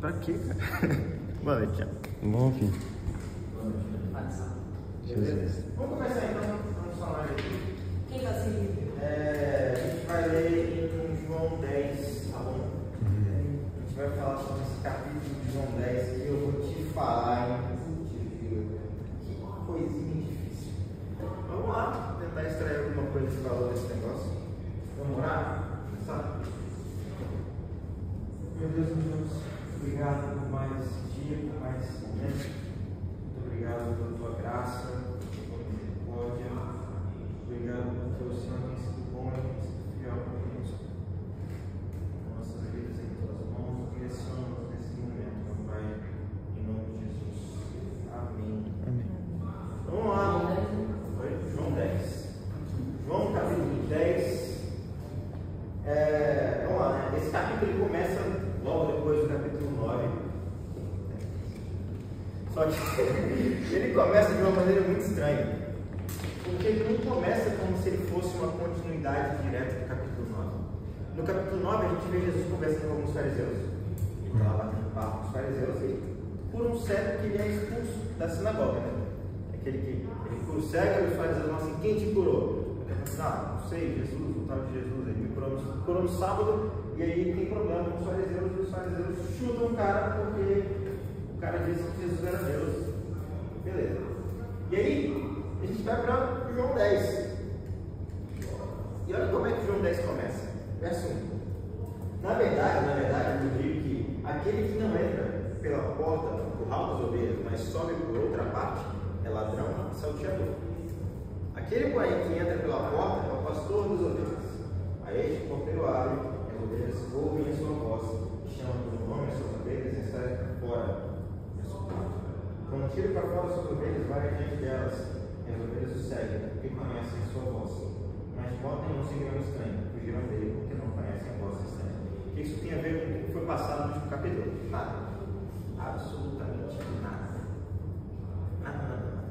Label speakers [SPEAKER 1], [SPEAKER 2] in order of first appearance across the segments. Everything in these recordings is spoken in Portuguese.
[SPEAKER 1] Pra quê, cara? Boa noite, Thiago.
[SPEAKER 2] Bom fim.
[SPEAKER 1] Boa noite.
[SPEAKER 2] Jesus.
[SPEAKER 1] Vamos começar então, vamos falar aqui.
[SPEAKER 3] Quem está seguindo?
[SPEAKER 1] A gente vai ler em João 10, tá bom? A gente vai falar sobre esse capítulo de João 10 que eu vou te falar, hein? Que coisinha difícil. Vamos lá, tentar extrair alguma coisa de valor desse negócio. Vamos lá? Começar? Meu Deus, obrigado por mais esse dia, por mais esse momento. Muito obrigado pela tua graça, pela tua misericórdia. Obrigado porque o Senhor tem sido bom e tem sido fiel conosco. Nossas vidas em tuas mãos, direciona-nos nesse momento, meu Pai, em nome de Jesus. Amém.
[SPEAKER 2] Amém.
[SPEAKER 1] Vamos lá. João 10. João capítulo 10. Vamos lá, né? Esse capítulo ele começa logo depois do capítulo 9. Só que ele começa de uma maneira muito estranha. Porque ele não começa como se ele fosse uma continuidade direta do capítulo 9. No capítulo 9 a gente vê Jesus conversando com alguns fariseus. Ele está lá batendo papo com os fariseus e por um cego que ele é expulso da sinagoga. Né? Aquele que ele cura o cego e os fariseus falam assim: quem te curou? Não sei, Jesus, o tal de Jesus, ele me curou no sábado, e aí tem problema com os fariseus, e os fariseus chutam o cara porque o cara disse que Jesus era Deus. Beleza. E aí, a gente vai para João 10. E olha como é que João 10 começa. Verso 1. Na verdade, eu digo que aquele que não entra pela porta do curral das ovelhas, mas sobe por outra parte, é ladrão e salteador. Aquele, porém, que entra pela porta é o pastor das ovelhas. A este o porteiro abre, as ovelhas ouvem a sua voz, chama pelo nome as suas ovelhas e sai para fora. Quando tira para fora as suas ovelhas, vai adiante delas, e as ovelhas o seguem, porque conhecem a sua voz. Mas de modo nenhum seguirão estranho, fugirão dele, porque não conhecem a voz estranha. O que isso tem a ver com o que foi passado no último capítulo? Nada. Absolutamente nada. Nada.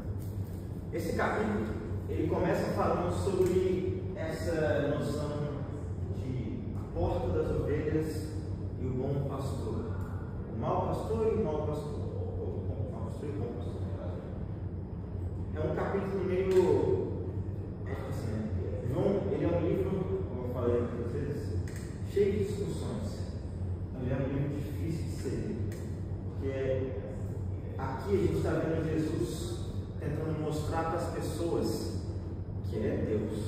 [SPEAKER 1] Esse capítulo ele começa falando sobre essa noção de a porta das ovelhas e o bom pastor. O mau pastor e o mau pastor. Ou o mau pastor e o bom pastor. É um capítulo meio. Assim, né? João, ele é um livro, como eu falei para vocês, cheio de discussões. Ele é um livro difícil de ser lido. Porque aqui a gente está vendo Jesus tentando mostrar para as pessoas que Ele é Deus.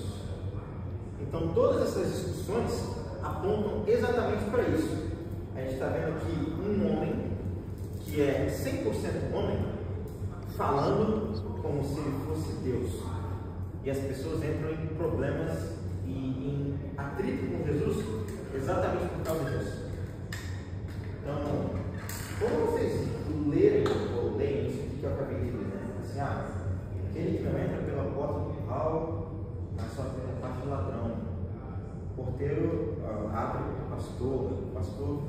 [SPEAKER 1] Então todas essas discussões apontam exatamente para isso. A gente está vendo aqui um homem que é 100% homem falando como se ele fosse Deus. E as pessoas entram em problemas e em atrito com Jesus exatamente por causa disso. Então, como vocês lerem ou leem isso que eu acabei de ler, né? Assim, aquele que não entra pela porta do curral, mas só pela parte do ladrão. O porteiro abre para o pastor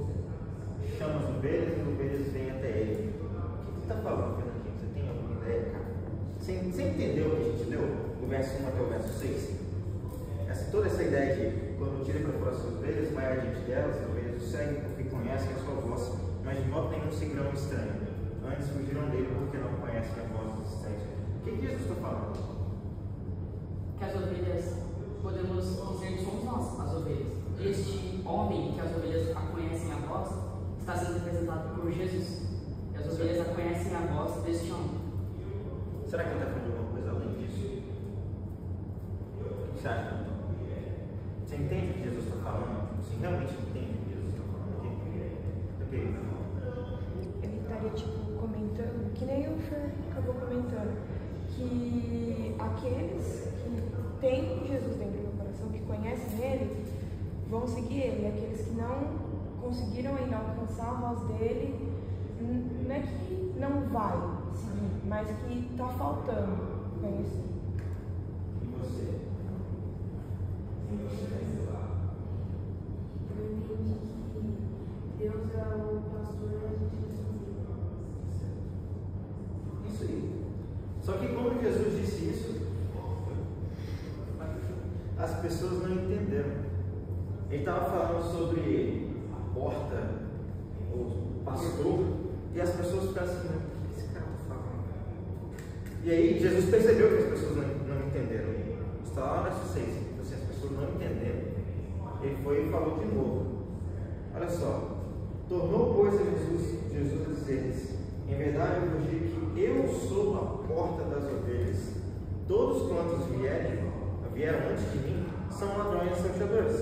[SPEAKER 1] chama as ovelhas e as ovelhas vêm até ele. O que você está falando, Fernandinho? Você tem alguma ideia, cara? Você entendeu o que a gente leu? Do verso 1 até o verso 6? Toda essa ideia de quando tira para fora as ovelhas, vai adiante delas, as ovelhas o seguem porque conhecem a sua voz, mas de modo nenhum seguirão estranho. Antes fugiram dele porque não conhecem a voz dos estranhos. O que Jesus está falando?
[SPEAKER 3] Que as ovelhas, podemos dizer que somos nós, as ovelhas. Este homem que as ovelhas conhecem a voz, está sendo representado por Jesus. E as ovelhas conhecem a voz deste homem.
[SPEAKER 1] Será que ele está falando alguma coisa além disso? O que você acha? Você entende o que Jesus está falando? Você realmente entende o que Jesus está falando aqui?
[SPEAKER 4] Ele estaria comentando, que nem o Fer acabou comentando, que aqueles que têm Jesus dentro do coração, que conhecem Ele, vão seguir Ele. E aqueles que não conseguiram ainda alcançar a voz dele, não é que não vai seguir, mas que está faltando conhecer.
[SPEAKER 1] E você?
[SPEAKER 5] Eu entendi que Deus é o pastor e a gente é
[SPEAKER 1] Isso aí. Só que quando Jesus disse isso, as pessoas não entenderam. Ele estava falando sobre a porta, ou pastor, e as pessoas ficam assim, o que esse cara está falando? E aí Jesus percebeu que as pessoas não entenderam. Está lá no verso 6, assim, as pessoas não entenderam. Ele foi e falou de novo. Olha só, tornou, pois, a Jesus a dizer-lhes: em verdade eu vos digo que eu sou a porta das ovelhas. Todos quantos vieram antes de mim são ladrões e salteadores,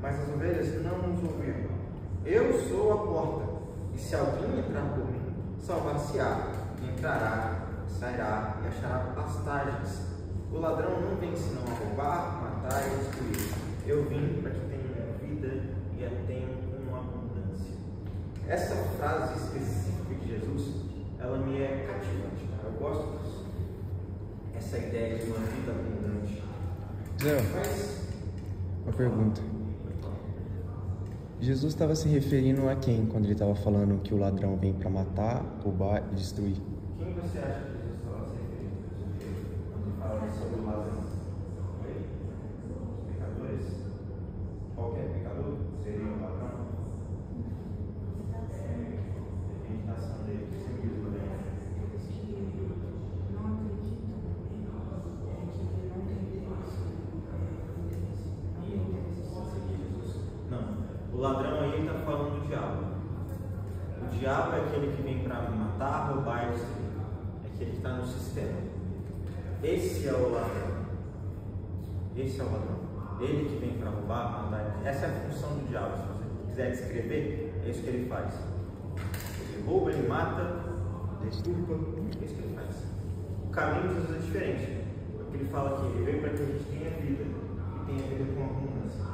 [SPEAKER 1] mas as ovelhas não nos ouviram. Eu sou a porta, e se alguém entrar por mim, salvar-se-á, entrará, sairá e achará pastagens. O ladrão não vem senão a roubar, matar e destruir. Eu vim para que tenham vida e a tenham com abundância. Essa frase específica de Jesus, ela me é cativante, cara. Eu gosto disso. Essa ideia de uma vida abundante.
[SPEAKER 2] Zé,
[SPEAKER 1] Mas,
[SPEAKER 2] uma pergunta. Jesus estava se referindo a quem quando ele estava falando que o ladrão vem para matar, roubar e destruir?
[SPEAKER 1] quem você acha que Jesus estava se referindo quando ele fala sobre o ladrão? Os pecadores? Qualquer pecador seria um ladrão? Depende da ação dele, você mesmo, né?
[SPEAKER 5] Aqueles que não acreditam em Deus, que não têm Deus, não têm Deus.
[SPEAKER 1] Não, o ladrão aí está falando do diabo. O diabo é aquele que vem para matar, roubar e destruir. É aquele que está no sistema. Esse é o ladrão. Esse é o ladrão. Ele que vem para roubar, matar. Essa é a função do diabo. Se você quiser descrever, é isso que ele faz. Ele rouba, ele mata, deturpa. É isso que ele faz. O caminho de Jesus é diferente. Porque ele fala que ele veio para que a gente tenha vida e tenha vida com abundância.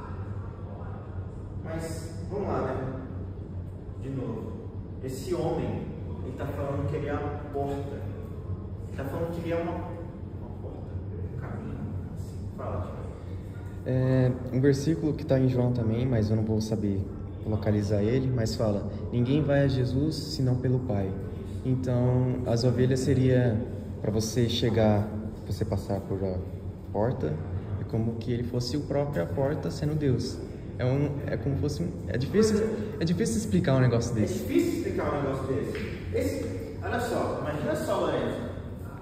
[SPEAKER 1] Mas, vamos lá, né? De novo. Esse homem, ele está falando que ele é a porta. Ele está falando que ele é uma porta, um caminho. Assim, fala, tipo.
[SPEAKER 2] Um versículo que está em João também, mas eu não vou saber localizar ele, mas fala: ninguém vai a Jesus senão pelo Pai. Então, as ovelhas seria para você chegar, você passar por a porta, é como que ele fosse o próprio a porta sendo Deus. É como fosse é difícil explicar um negócio
[SPEAKER 1] É
[SPEAKER 2] desse.
[SPEAKER 1] difícil explicar um negócio desse. Olha só, imagina só, Lorenzo.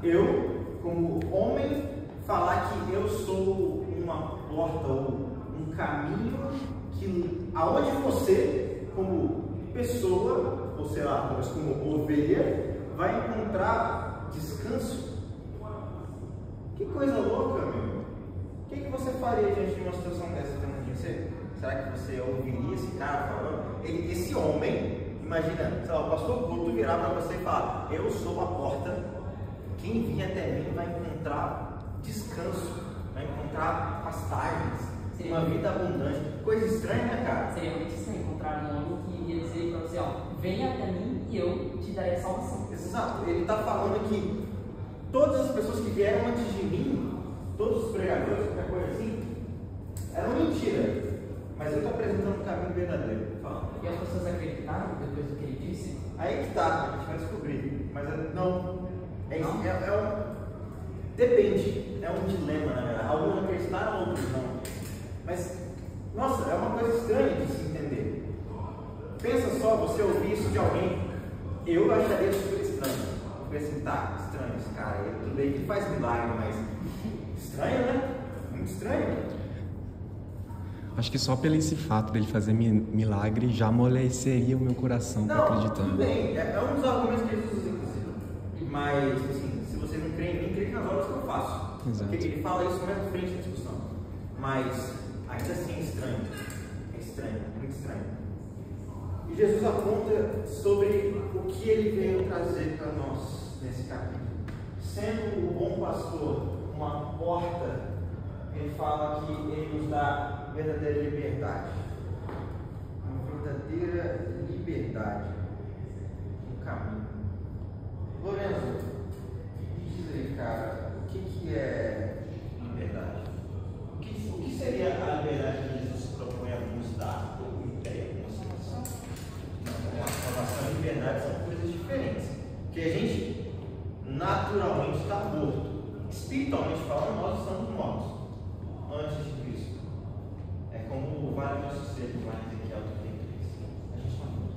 [SPEAKER 1] Eu, como homem, falar que eu sou uma porta ou um caminho que aonde você, como pessoa, ou sei lá, talvez como ovelha, vai encontrar descanso. Que coisa louca, meu. O que você faria diante de uma situação dessa? Será que você ouviria esse cara falando? Esse homem, imagina, sei lá, o pastor Guto virar para você e falar: eu sou a porta, quem vir até mim vai encontrar descanso, vai encontrar pastagens, uma vida abundante. Coisa estranha, né, cara?
[SPEAKER 3] Seria realmente estranho encontrar um homem que iria dizer para você: ó, venha até mim e eu te darei a salvação.
[SPEAKER 1] Exato, ele está falando que todas as pessoas que vieram antes de mim, todos os pregadores, qualquer coisa assim, eram mentira. Mas eu estou apresentando um caminho verdadeiro. Fala.
[SPEAKER 3] E as pessoas acreditaram depois do que ele disse?
[SPEAKER 1] Aí que tá, a gente vai descobrir. Mas não.
[SPEAKER 3] Não?
[SPEAKER 1] Depende. É um dilema, na verdade. Alguns acreditaram, outros não. Mas, nossa, é uma coisa estranha de se entender. Pensa só, você ouvir isso de alguém. Eu acharia super estranho. Eu pensei assim, tá, estranho esse cara. Tudo bem que ele faz milagre, mas estranho, né? Muito estranho.
[SPEAKER 2] Acho que só pelo esse fato dele fazer milagre já amoleceria o meu coração para acreditar.
[SPEAKER 1] Tudo bem, é um dos argumentos que Jesus usa, inclusive. Mas, assim, se você não crê em mim, crê nas obras que eu faço.
[SPEAKER 2] Exato.
[SPEAKER 1] Porque ele fala isso mais à frente da discussão. Mas, ainda assim é estranho. É estranho, muito estranho. E Jesus aponta sobre o que ele veio trazer para nós nesse capítulo. Sendo o bom pastor uma porta, ele fala que ele nos dá verdadeira liberdade. Uma verdadeira liberdade. Um caminho. Lorenzo, diz aí, cara, o que é liberdade? O que seria a liberdade que Jesus se propõe a nos dar? Ou ideia, alguma situação? Não, a salvação e liberdade são coisas diferentes. Porque a gente naturalmente está morto. Espiritualmente falando, nós estamos mortos. Antes de Cristo. É como o vale de nossos seres, lá em Ezequiel 33. A gente está morto.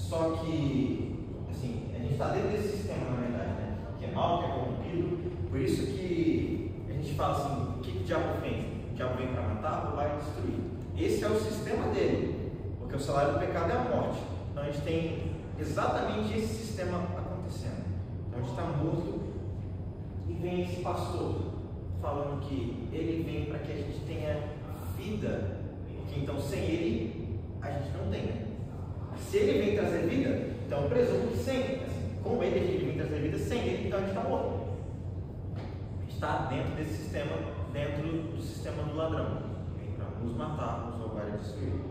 [SPEAKER 1] Só que, assim, a gente está dentro desse sistema, na verdade, né? Que é mau, que é corrompido. Por isso que a gente fala assim, o que o diabo vem? O diabo vem para matar, roubar e destruir. Esse é o sistema dele, porque o salário do pecado é a morte. Então a gente tem exatamente esse sistema acontecendo. Então a gente está morto e vem esse pastor falando que ele vem para que a gente tenha vida, porque então sem ele a gente não tem, né? Se ele vem trazer vida, então eu presumo que sem, assim, com ele vem trazer vida, sem ele então a gente está morto. A gente está dentro desse sistema, dentro do sistema do ladrão. Vem para nos matar, nos roubar e destruir.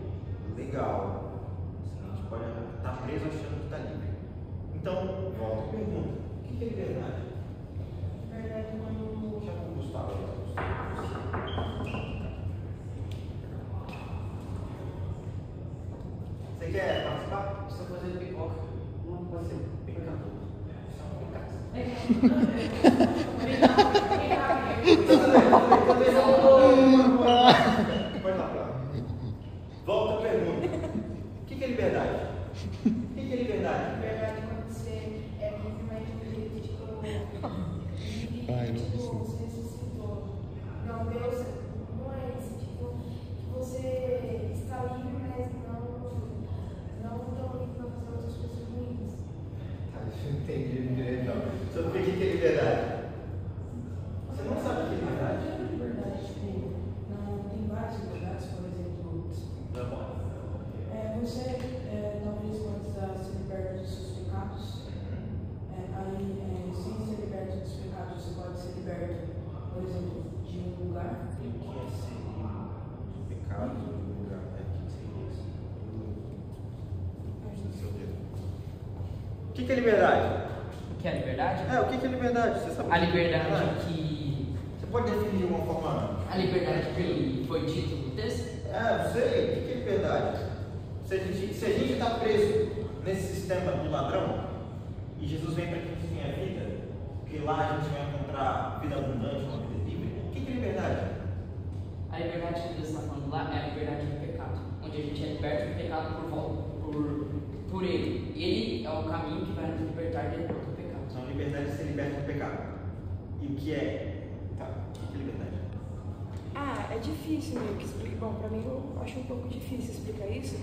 [SPEAKER 1] Legal. Assim, a gente pode estar preso achando que está livre. Então, volta e pergunta: o que é liberdade?
[SPEAKER 5] Verdade, quando.
[SPEAKER 1] Já com o Gustavo. Você quer participar?
[SPEAKER 3] Estou fazendo pipoca. Não pode ser.
[SPEAKER 1] Pecador. Pode lá. Volta a pergunta. O que é liberdade? O que é liberdade?
[SPEAKER 5] Verdade, quando você é livre, mas de um jeito tipo. Livre,
[SPEAKER 2] Ai, não
[SPEAKER 5] tipo,
[SPEAKER 2] consigo.
[SPEAKER 5] você ressuscitou. Não, Deus não é isso. Tipo, que você está livre, mas não tão livre para fazer outras coisas ruins.
[SPEAKER 1] Tá, deixa eu entender direito. Sobre o que é liberdade? Você não sabe o que é liberdade?
[SPEAKER 6] Liberdade, tipo, não tem várias liberdades, por exemplo,
[SPEAKER 1] Tá bom.
[SPEAKER 6] você talvez pode ser liberto dos seus pecados, aí sem ser liberto dos pecados você pode ser liberto, por exemplo, de um lugar.
[SPEAKER 1] O que é ser do pecado do lugar? O que seria isso? Do seu dedo. O que é liberdade?
[SPEAKER 3] O que é a liberdade?
[SPEAKER 1] O que é liberdade? Você sabe o
[SPEAKER 3] A
[SPEAKER 1] que é
[SPEAKER 3] liberdade que.
[SPEAKER 1] Você pode definir de uma forma.
[SPEAKER 3] A liberdade que foi dito no texto?
[SPEAKER 1] Não sei. O que é liberdade? Se a gente está preso nesse sistema do ladrão e Jesus vem para que a gente tenha vida, porque lá a gente vai encontrar vida abundante, uma vida livre, o que é liberdade?
[SPEAKER 3] A liberdade que Deus está falando lá é a liberdade do pecado, onde a gente é liberto do pecado por Ele. Ele é o caminho que vai nos libertar do pecado.
[SPEAKER 1] Então, a liberdade é ser liberto do pecado. E o que é? Tá, o que é liberdade?
[SPEAKER 4] É difícil meio que explicar. Bom, pra mim eu acho um pouco difícil explicar isso.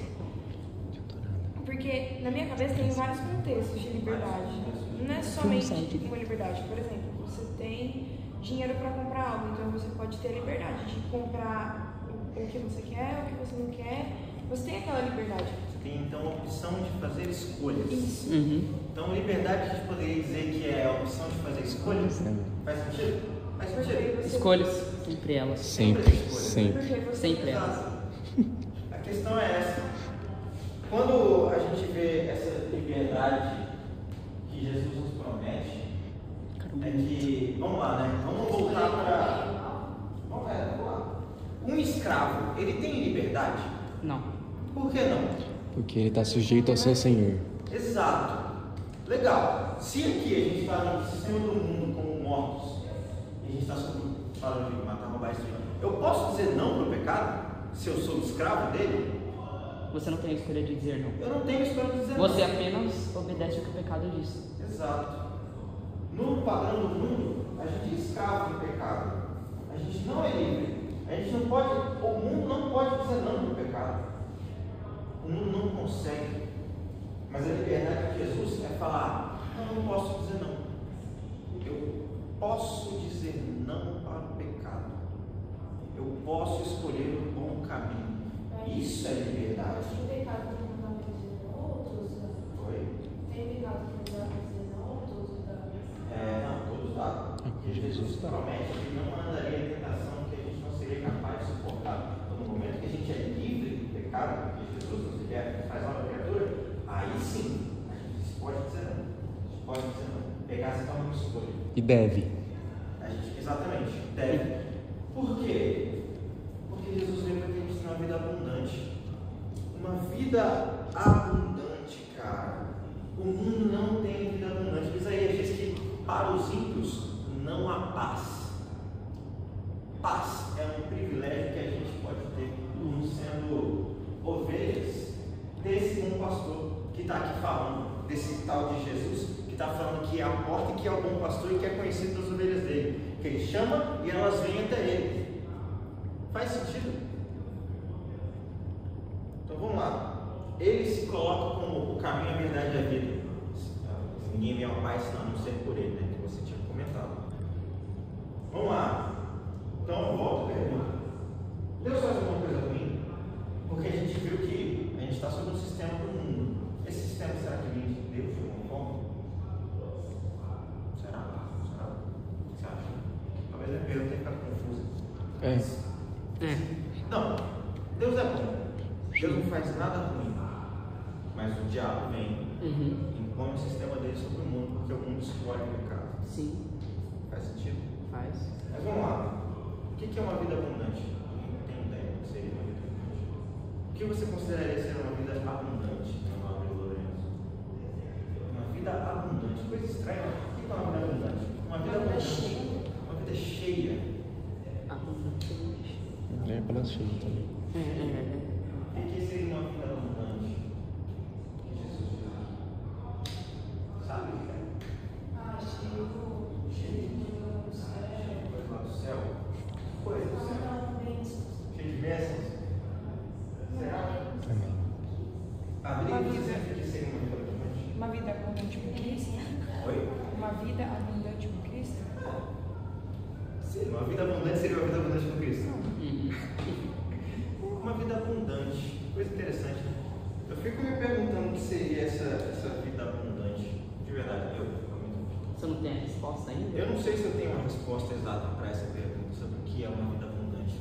[SPEAKER 4] Porque na minha cabeça tem vários contextos de liberdade. Não é somente uma liberdade. Por exemplo, você tem dinheiro para comprar algo, então você pode ter a liberdade de comprar o que você quer, o que você não quer. Você tem aquela liberdade.
[SPEAKER 1] Você tem então a opção de fazer escolhas.
[SPEAKER 4] Isso.
[SPEAKER 1] Então, liberdade a gente poderia dizer que é a opção de fazer escolhas? Faz sentido? Faz sentido.
[SPEAKER 4] Porque você...
[SPEAKER 3] Escolhas, sempre elas.
[SPEAKER 2] Sempre,
[SPEAKER 1] escolhas.
[SPEAKER 2] sempre.
[SPEAKER 4] Porque você...
[SPEAKER 3] Sempre elas.
[SPEAKER 1] Exato. A questão é essa. Quando a gente vê essa liberdade que Jesus nos promete, é que, vamos lá, né? Vamos voltar para... Vamos lá. Um escravo, ele tem liberdade?
[SPEAKER 3] Não.
[SPEAKER 1] Por que não?
[SPEAKER 2] Porque ele está sujeito ao seu senhor.
[SPEAKER 1] Exato. Legal. Se aqui a gente está no sistema do mundo como mortos, e a gente está falando de matar, roubar e destruir, eu posso dizer não para o pecado? Se eu sou escravo dele?
[SPEAKER 3] Você não tem a escolha de dizer não.
[SPEAKER 1] Eu não tenho escolha de dizer
[SPEAKER 3] Você
[SPEAKER 1] não.
[SPEAKER 3] apenas obedece o que o pecado diz.
[SPEAKER 1] Exato. No padrão do mundo, a gente é escravo do pecado. A gente não é livre. A gente não pode, o mundo não pode dizer não para o pecado. O mundo não consegue. Mas a liberdade de Jesus é falar: eu não posso dizer não. Eu posso dizer não para o pecado. Eu posso escolher um bom caminho. Isso é liberdade.
[SPEAKER 5] Tem pecado que não dá para dizer não, outros dá.
[SPEAKER 1] Foi?
[SPEAKER 5] Tem pecado que não dá para dizer não, outros dá.
[SPEAKER 1] Não, todos dá. Porque Jesus promete que não mandaria a tentação que a gente não seria capaz de suportar. Então, no momento que a gente é livre do pecado, porque Jesus nos liberta, faz nova criatura, aí sim, a gente pode dizer não. A gente pode dizer não. Pegar se uma escolha.
[SPEAKER 2] E deve.
[SPEAKER 1] A gente, exatamente, deve. Por quê? Porque Jesus veio para que a gente tenha uma vida abundante. Uma vida abundante, cara. O mundo não tem vida abundante. Isaías diz que para os ímpios não há paz. Paz é um privilégio que a gente pode ter como sendo ovelhas desse bom pastor. que está aqui falando desse tal de Jesus, que está falando que é a porta e que é o bom pastor e que é conhecido das ovelhas dele, que ele chama e elas vêm até ele. Faz sentido? Então vamos lá. Ele se coloca como o caminho, a verdade e a vida. Ninguém vem ao Pai senão a não ser por ele, né? Que você tinha comentado. Vamos lá. Então, volta a pergunta. Deus faz alguma coisa ruim? Porque a gente viu que a gente está sob um sistema do mundo. Esse sistema será que vem de Deus de alguma forma? Será? O que você acha? Talvez a pergunta tenha ficado confusa. Não. Deus é bom. Deus não faz nada ruim. Mas o diabo vem e impõe o sistema dele sobre o mundo, porque o mundo escolhe o pecado.
[SPEAKER 3] Sim.
[SPEAKER 1] Faz sentido?
[SPEAKER 3] Faz.
[SPEAKER 1] Mas vamos lá. O que é uma vida abundante? Não tenho ideia do que seria uma vida abundante. O que você consideraria ser uma vida abundante, meu nobre Lourenço? Uma vida abundante. Coisa estranha. O que é uma vida abundante? Uma vida abundante. Uma vida cheia.
[SPEAKER 3] Abundante.
[SPEAKER 2] É para cheio também.
[SPEAKER 1] O que seria uma vida abundante? Que Jesus diz. Sabe? Coisa lá do céu. Coisa do céu. Cheio de bênçãos. Será?
[SPEAKER 2] Amém.
[SPEAKER 1] A Bíblia diz que seria uma vida abundante.
[SPEAKER 4] Uma vida abundante com Cristo?
[SPEAKER 1] Oi?
[SPEAKER 4] Uma vida abundante com Cristo?
[SPEAKER 1] Sim, uma vida abundante seria uma vida abundante com Cristo. Uma vida abundante. Coisa interessante, né? Eu fico me perguntando o que seria essa vida abundante. De verdade,
[SPEAKER 3] Você não tem a resposta ainda?
[SPEAKER 1] eu não sei se eu tenho uma resposta exata para essa pergunta sobre o que é uma vida abundante.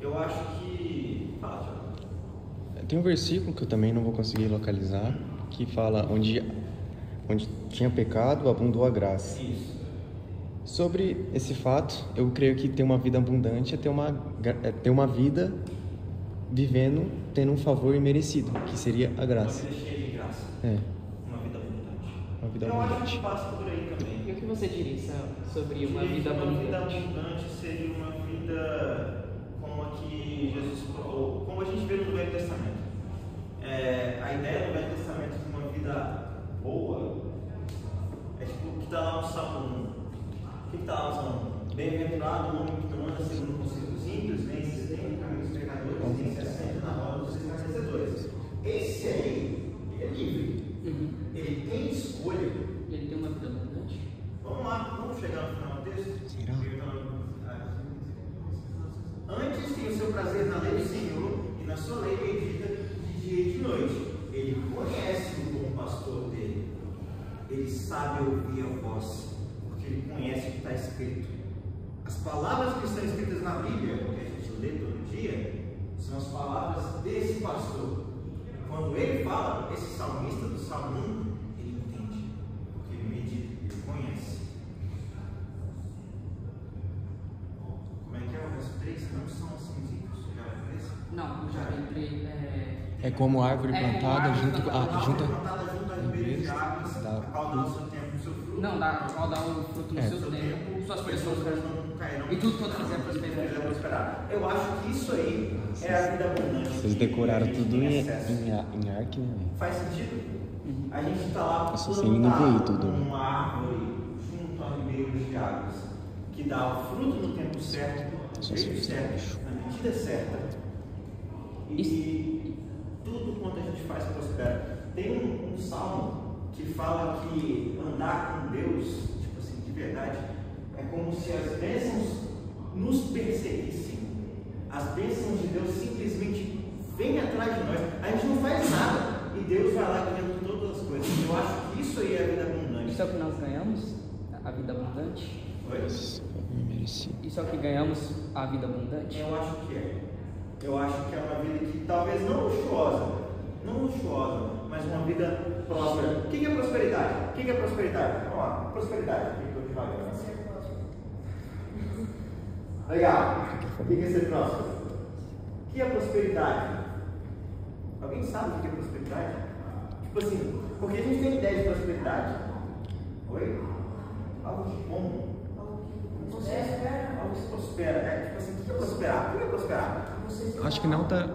[SPEAKER 1] Eu acho que. Fala, Thiago.
[SPEAKER 2] Tem um versículo que eu também não vou conseguir localizar, que fala onde tinha pecado, abundou a graça.
[SPEAKER 1] Isso.
[SPEAKER 2] Sobre esse fato, eu creio que ter uma vida abundante é ter uma vida vivendo, tendo um favor imerecido, que seria a graça.
[SPEAKER 1] Uma vida cheia de graça.
[SPEAKER 2] É,
[SPEAKER 1] Uma vida abundante.
[SPEAKER 2] uma vida
[SPEAKER 1] Eu acho
[SPEAKER 2] abundante.
[SPEAKER 1] que passa por aí também.
[SPEAKER 3] E o que você diria sobre uma vida
[SPEAKER 1] Uma vida
[SPEAKER 3] abundante?
[SPEAKER 1] abundante seria uma vida como a que Jesus falou, como a gente vê no Velho Testamento. A ideia do Velho Testamento de uma vida boa é tipo o que está lá no Salmo 1. O que está lá no Salmo 1? Bem-aventurado o homem que não anda segundo o conselho dos ímpios, nem se detém no caminho dos pecadores, nem se assenta na roda dos escarnecedores. Esse aí, ele é livre. Ele tem escolha.
[SPEAKER 3] Ele tem uma vida abundante?
[SPEAKER 1] Vamos lá, vamos chegar no final do texto?
[SPEAKER 2] Será?
[SPEAKER 1] Antes tem o seu prazer na lei do Senhor, e na sua lei medita de dia e de noite. Ele conhece o bom pastor dele. Ele sabe ouvir a voz, porque ele conhece o que está escrito. As palavras que estão escritas na Bíblia, que a gente lê todo dia, são as palavras desse pastor. Quando ele fala, esse salmista do Salmo 1, ele entende, porque ele medita, ele conhece. Como é que é o verso 3? Não são assim ricos. Já é esse?
[SPEAKER 3] Não, já entrei.
[SPEAKER 2] É como árvore
[SPEAKER 3] É,
[SPEAKER 2] plantada
[SPEAKER 3] árvore
[SPEAKER 2] junto
[SPEAKER 3] plantada
[SPEAKER 2] a junta.
[SPEAKER 1] Plantada junto às beiras de águas,
[SPEAKER 2] Dá
[SPEAKER 1] a qual dá o seu tempo no seu fruto.
[SPEAKER 3] Não, qual dá o fruto no seu
[SPEAKER 1] Seu
[SPEAKER 3] tempo, suas
[SPEAKER 1] pessoas
[SPEAKER 3] pessoas
[SPEAKER 1] não cairão.
[SPEAKER 3] e tudo quanto fizer
[SPEAKER 1] Fizer
[SPEAKER 3] prosperar.
[SPEAKER 1] prosperar. Eu acho que isso aí é a vida abundante.
[SPEAKER 2] Vocês
[SPEAKER 1] que
[SPEAKER 2] decoraram
[SPEAKER 1] a gente
[SPEAKER 2] tudo
[SPEAKER 1] tem
[SPEAKER 2] em
[SPEAKER 1] acesso.
[SPEAKER 2] arque, né?
[SPEAKER 1] Faz sentido? A gente está lá
[SPEAKER 2] Eu só sei no veio tudo, né?
[SPEAKER 1] uma árvore junto a ribeiros de águas que dá o fruto no tempo certo, no
[SPEAKER 2] Só
[SPEAKER 1] jeito
[SPEAKER 2] sei
[SPEAKER 1] certo,
[SPEAKER 2] isso.
[SPEAKER 1] na medida certa. E tudo quanto a gente faz prospera. Tem um salmo que fala que andar com Deus, tipo assim, de verdade, é como se as bênçãos nos perseguissem. As bênçãos de Deus simplesmente vêm atrás de nós. A gente não faz nada e Deus vai lá ganhando todas as coisas. Eu acho que isso aí é a vida abundante.
[SPEAKER 3] Isso é o que nós ganhamos? A vida abundante?
[SPEAKER 1] Oi?
[SPEAKER 2] Imerecido.
[SPEAKER 3] Isso é o que ganhamos? A vida abundante?
[SPEAKER 1] Eu acho que é. Eu acho que é uma vida que talvez não luxuosa, mas uma vida próspera. O que é prosperidade? O que é prosperidade? Vamos lá, prosperidade. O que eu te falo? Legal. O que é ser próspero? O que é prosperidade? Alguém sabe o que é prosperidade? Tipo assim, porque a gente tem ideia de prosperidade. Oi? Algo que bom. Algo que prospera. Tipo assim, o que é prosperar? O que é prosperar?
[SPEAKER 2] Acho que não tá.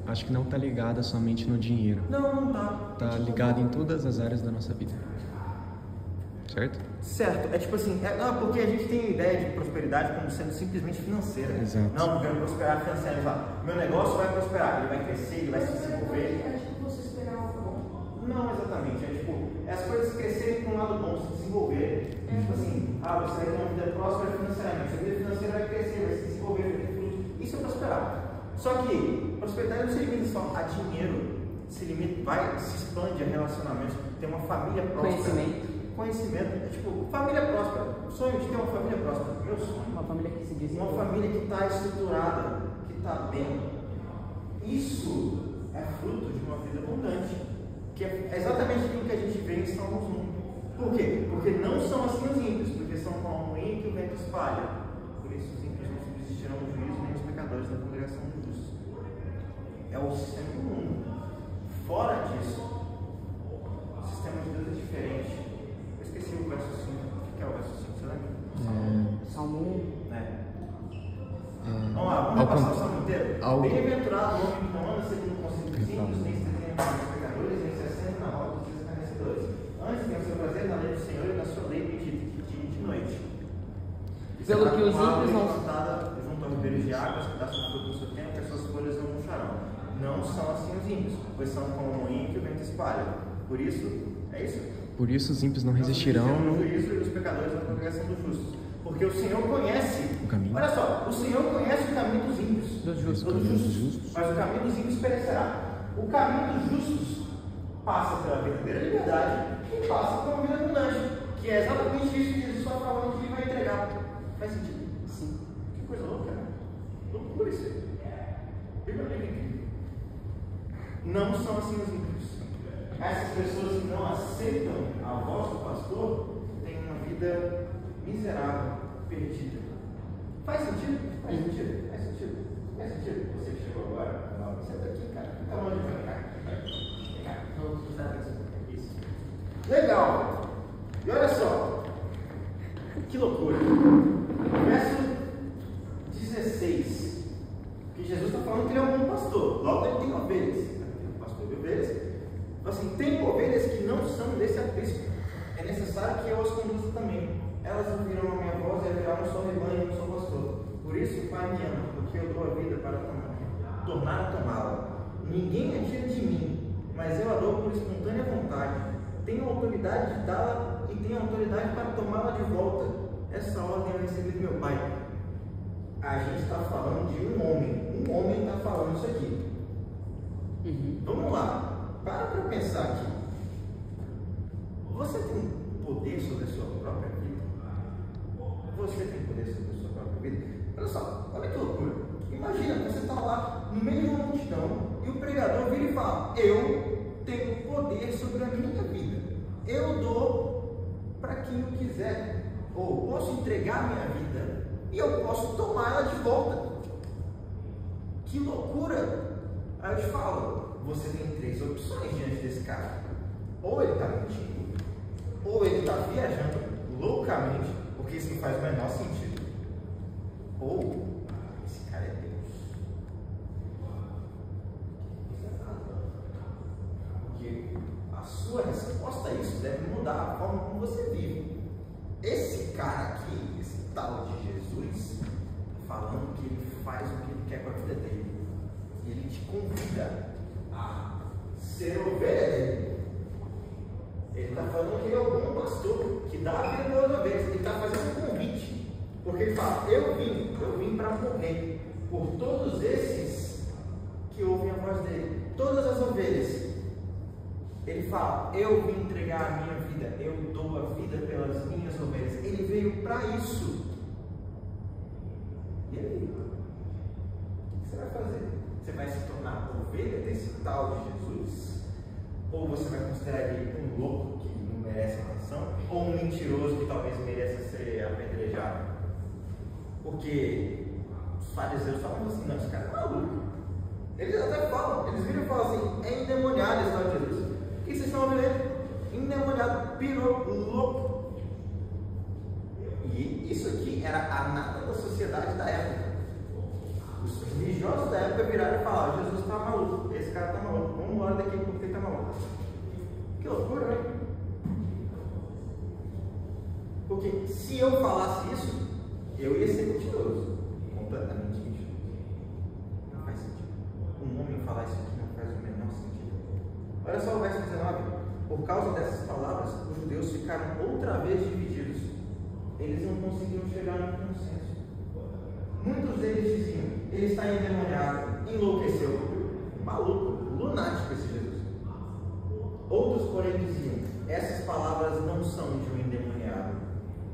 [SPEAKER 2] acho que não está ligada somente no dinheiro.
[SPEAKER 1] Não tá.
[SPEAKER 2] Está ligada em todas as áreas da nossa vida. Certo?
[SPEAKER 1] Certo. É tipo assim, porque a gente tem a ideia de prosperidade como sendo simplesmente financeira.
[SPEAKER 2] Exato.
[SPEAKER 1] Não, porque eu vou prosperar financeiramente. Meu negócio vai prosperar, ele vai crescer, ele vai se desenvolver.
[SPEAKER 6] É tipo você esperar algo bom.
[SPEAKER 1] Não, exatamente. É tipo, as coisas crescerem para um lado bom, se desenvolverem. É tipo assim, você vai ter uma vida próspera financeiramente. A vida financeira vai crescer, vai se desenvolver, vai ter frutos. Isso é prosperar. Só que prosperidade não se limita só a dinheiro, se expande a relacionamentos, ter uma família próspera. Conhecimento. É tipo, família próspera. O sonho de ter uma família próspera. Meu sonho.
[SPEAKER 3] Uma família que se desenvolve.
[SPEAKER 1] Uma família que está estruturada, que está bem. Isso é fruto de uma vida abundante. Que é exatamente aquilo que a gente vê em Salmos 1. Por quê? Porque não são assim os ímpios, porque são como a moinha que o vento espalha. Por isso os ímpios não subsistirão no juízo, nem os pecadores da congregação dos justos. É o sistema do mundo. Fora disso, o sistema de Deus é diferente. Eu esqueci o verso 5. O que é o verso 5? Você lembra?
[SPEAKER 3] Salmo 1.
[SPEAKER 1] Vamos lá, vamos passar o salmo inteiro. Bem-aventurado o homem que não anda segundo o conselho dos ímpios, nem se desenha com os pecadores, nem se assenta na roda dos escarnecedores. Antes tem o seu prazer na lei do Senhor e na sua lei de noite.
[SPEAKER 3] Pelo que os ímpios não...
[SPEAKER 1] junto ao ribeiro de águas, que dá seu fruto no seu tempo, que as suas folhas não murcharão. Não são assim os ímpios, pois são como o moinho que o vento espalha. Por isso, é isso?
[SPEAKER 2] Por isso os ímpios não resistirão
[SPEAKER 1] no juízo e os pecadores na congregação dos justos. Porque o Senhor conhece
[SPEAKER 2] o caminho.
[SPEAKER 1] Olha só, o Senhor conhece o caminho dos ímpios. Dos justos. Mas o caminho dos ímpios perecerá. O caminho dos justos passa pela verdadeira liberdade e passa pela vida abundante. Que é exatamente isso que Jesus está falando que ele vai entregar. Faz sentido?
[SPEAKER 3] Sim.
[SPEAKER 1] Que coisa louca, né? Loucura isso aí. Bíblia incrível. Não são assim os ímpios. Essas pessoas que não aceitam a voz do pastor têm uma vida miserável, perdida. Faz sentido? Faz sentido? Faz sentido? Faz sentido? Você que chegou agora, senta aqui, cara. Fica longe de cá. Vem cá. Vamos prestar atenção. Isso. Legal. E olha só. Que loucura. Verso 16. Que Jesus está falando que ele é um bom pastor. Logo ele tem ovelhas. Tem um pastor de ovelhas. Assim, tem ovelhas que não são desse aprisco. É necessário que eu as conduza também. Elas ouvirão a minha voz e haverá um só rebanho e um só pastor. Por isso o Pai me ama, porque eu dou a vida para tornar a tomá-la. Ninguém a tira de mim, mas eu a dou por espontânea vontade. Tenho autoridade de dá-la e tenho autoridade para tomá-la de volta. Essa ordem eu recebi do meu Pai. A gente está falando de um homem. Um homem está falando isso aqui. Vamos lá. Para pensar aqui. Você tem poder sobre a sua própria vida? Você tem poder sobre a sua própria vida? Olha só, olha que loucura. Imagina, você está lá no meio de uma multidão e o pregador vira e fala: eu tenho poder sobre a minha vida. Eu dou para quem eu quiser. Ou posso entregar a minha vida e eu posso tomar ela de volta. Que loucura! Aí eu te falo, você tem três opções diante desse cara. Ou ele está mentindo, ou ele está viajando loucamente, porque isso não faz o menor sentido. Ou esse cara é Deus. Porque a sua resposta a isso deve mudar a forma como você vive. Esse cara aqui, esse tal de Jesus, falando que ele faz o que ele quer com a vida dele. E ele te convida a ser ovelha dele. Ele está falando que ele é o bom pastor, que dá a vida pelas ovelhas. Ele está fazendo um convite. Porque ele fala: eu vim para morrer por todos esses que ouvem a voz dele. Todas as ovelhas. Ele fala: eu vim entregar a minha vida, eu dou a vida pelas minhas ovelhas. Ele veio para isso. E aí? O que você vai fazer? Você vai se tornar ovelha desse tal de Jesus? Ou você vai considerar ele um louco que não merece atenção? Ou um mentiroso que talvez mereça ser apedrejado? Porque os fariseus falam assim: não, esse cara é maluco. Eles até falam, eles viram e falam assim: é endemoniado esse tal de Jesus. O que vocês estão ouvindo ele? Endemoniado, pirou, louco. E isso aqui era a nata da sociedade da época. Os religiosos da época viraram e falaram: Jesus está maluco, esse cara está maluco, vamos embora daqui porque ele está maluco. Que loucura, né? Porque se eu falasse isso, eu ia ser mentiroso, completamente mentiroso. Não faz sentido. Um homem falar isso aqui não faz o menor sentido. Olha só o verso 19. Por causa dessas palavras, os judeus ficaram outra vez divididos. Eles não conseguiam chegar a um consenso. Muitos deles diziam: ele está endemoniado, enlouqueceu, maluco, lunático esse Jesus. Outros, porém, diziam: essas palavras não são de um endemoniado.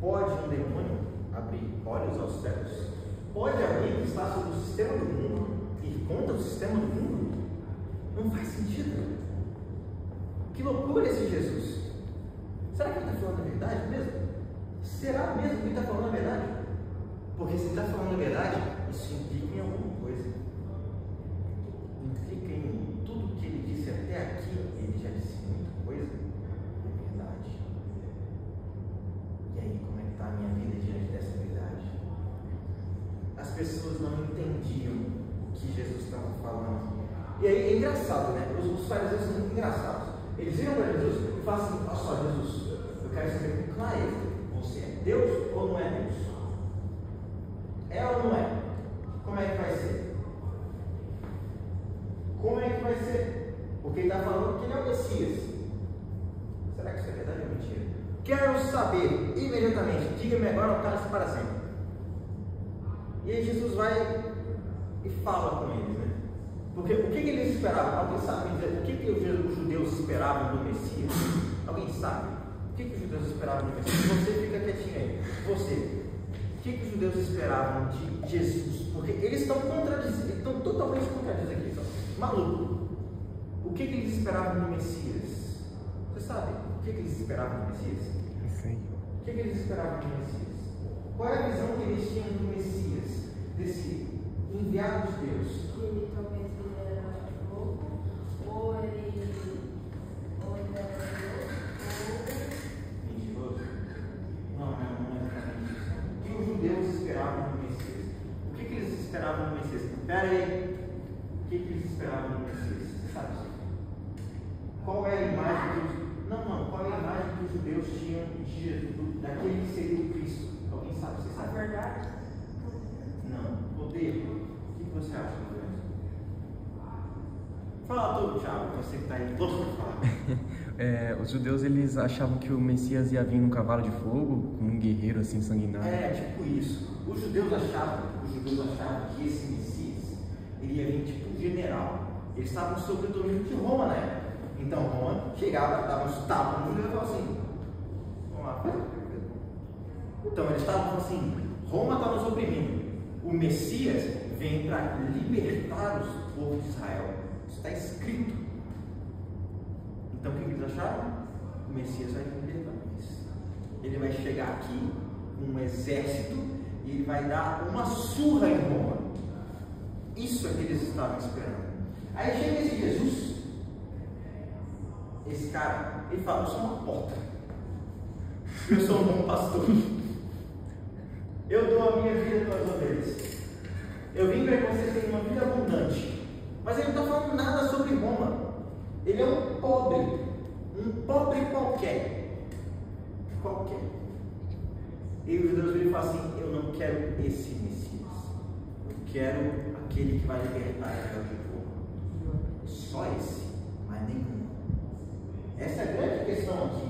[SPEAKER 1] Pode um demônio abrir olhos aos cegos? Pode alguém que está sob o sistema do mundo ir contra o sistema do mundo? Não faz sentido. Que loucura esse Jesus! Será que ele está falando a verdade mesmo? Será mesmo que ele está falando a verdade? Porque se ele está falando a verdade, isso implica em alguma coisa. Implica em tudo que ele disse até aqui. Ele já disse muita coisa. É verdade. E aí, como é que está a minha vida diante dessa verdade? As pessoas não entendiam o que Jesus estava falando. E aí é engraçado, né? Os fariseus são muito engraçados. Eles viram para Jesus e falam assim: olha só, Jesus, eu quero saber com clareza, você é Deus ou não é Deus? É ou não é? Como é que vai ser? Como é que vai ser? Porque ele está falando que ele é o Messias. Será que isso é verdade ou mentira? Quero saber imediatamente, diga-me agora ou cala-se para sempre. E aí Jesus vai e fala com eles, né? Porque o que eles esperavam? Alguém sabe dizer o que os judeus esperavam do Messias? Alguém sabe? O que os judeus esperavam do Messias? Você fica quietinho aí. Você. O que os judeus esperavam de Jesus? Porque eles estão contradizendo, eles estão totalmente contradizendo aqui. Estão malucos. O que eles esperavam do Messias? Você sabe? O que eles esperavam do Messias?
[SPEAKER 2] Sim.
[SPEAKER 1] O que eles esperavam do Messias? Qual é a visão que eles tinham do Messias? Desse enviado de Deus?
[SPEAKER 5] Que ele talvez ele era louco, ou ele era
[SPEAKER 1] Mentiroso? Não é exatamente isso. O que os judeus esperavam do Messias? O que eles esperavam do Messias? Espera aí. O que eles esperavam do Messias? Você sabe isso? Qual é a imagem que os... Qual é a imagem que os judeus tinham de Jesus, daquele que seria o Cristo? Alguém sabe? Você sabe?
[SPEAKER 6] A verdade?
[SPEAKER 1] Não. Poder. O que você acha, Deus? Fala tudo, Thiago, você que está aí louco para falar.
[SPEAKER 2] Os judeus, eles achavam que o Messias ia vir num cavalo de fogo, como um guerreiro assim sanguinário.
[SPEAKER 1] É, tipo isso. Os judeus achavam que esse Messias iria vir tipo um general. Eles estavam sob o domínio de Roma na época. Então Roma chegava, dava uns tapas no judeu e falava assim: vamos lá, faz o que eu quero. Então eles estavam assim: Roma está nos oprimindo. O Messias vem para libertar os povos de Israel. Isso está escrito. Então o que eles acharam? O Messias vai libertar eles. Ele vai chegar aqui com um exército e ele vai dar uma surra em Roma. Isso é que eles estavam esperando. Aí chega esse Jesus, esse cara, ele fala: eu sou uma porta, eu sou um bom pastor, eu dou a minha vida pelas ovelhas, eu vim para que vocês tenham uma vida abundante. Mas ele não está falando nada sobre Roma. Ele é um pobre qualquer. E os judeus viram e falam assim: eu não quero esse Messias, eu quero aquele que vai libertar Israel de Roma. Só esse, mas nenhum. Essa é a grande questão aqui.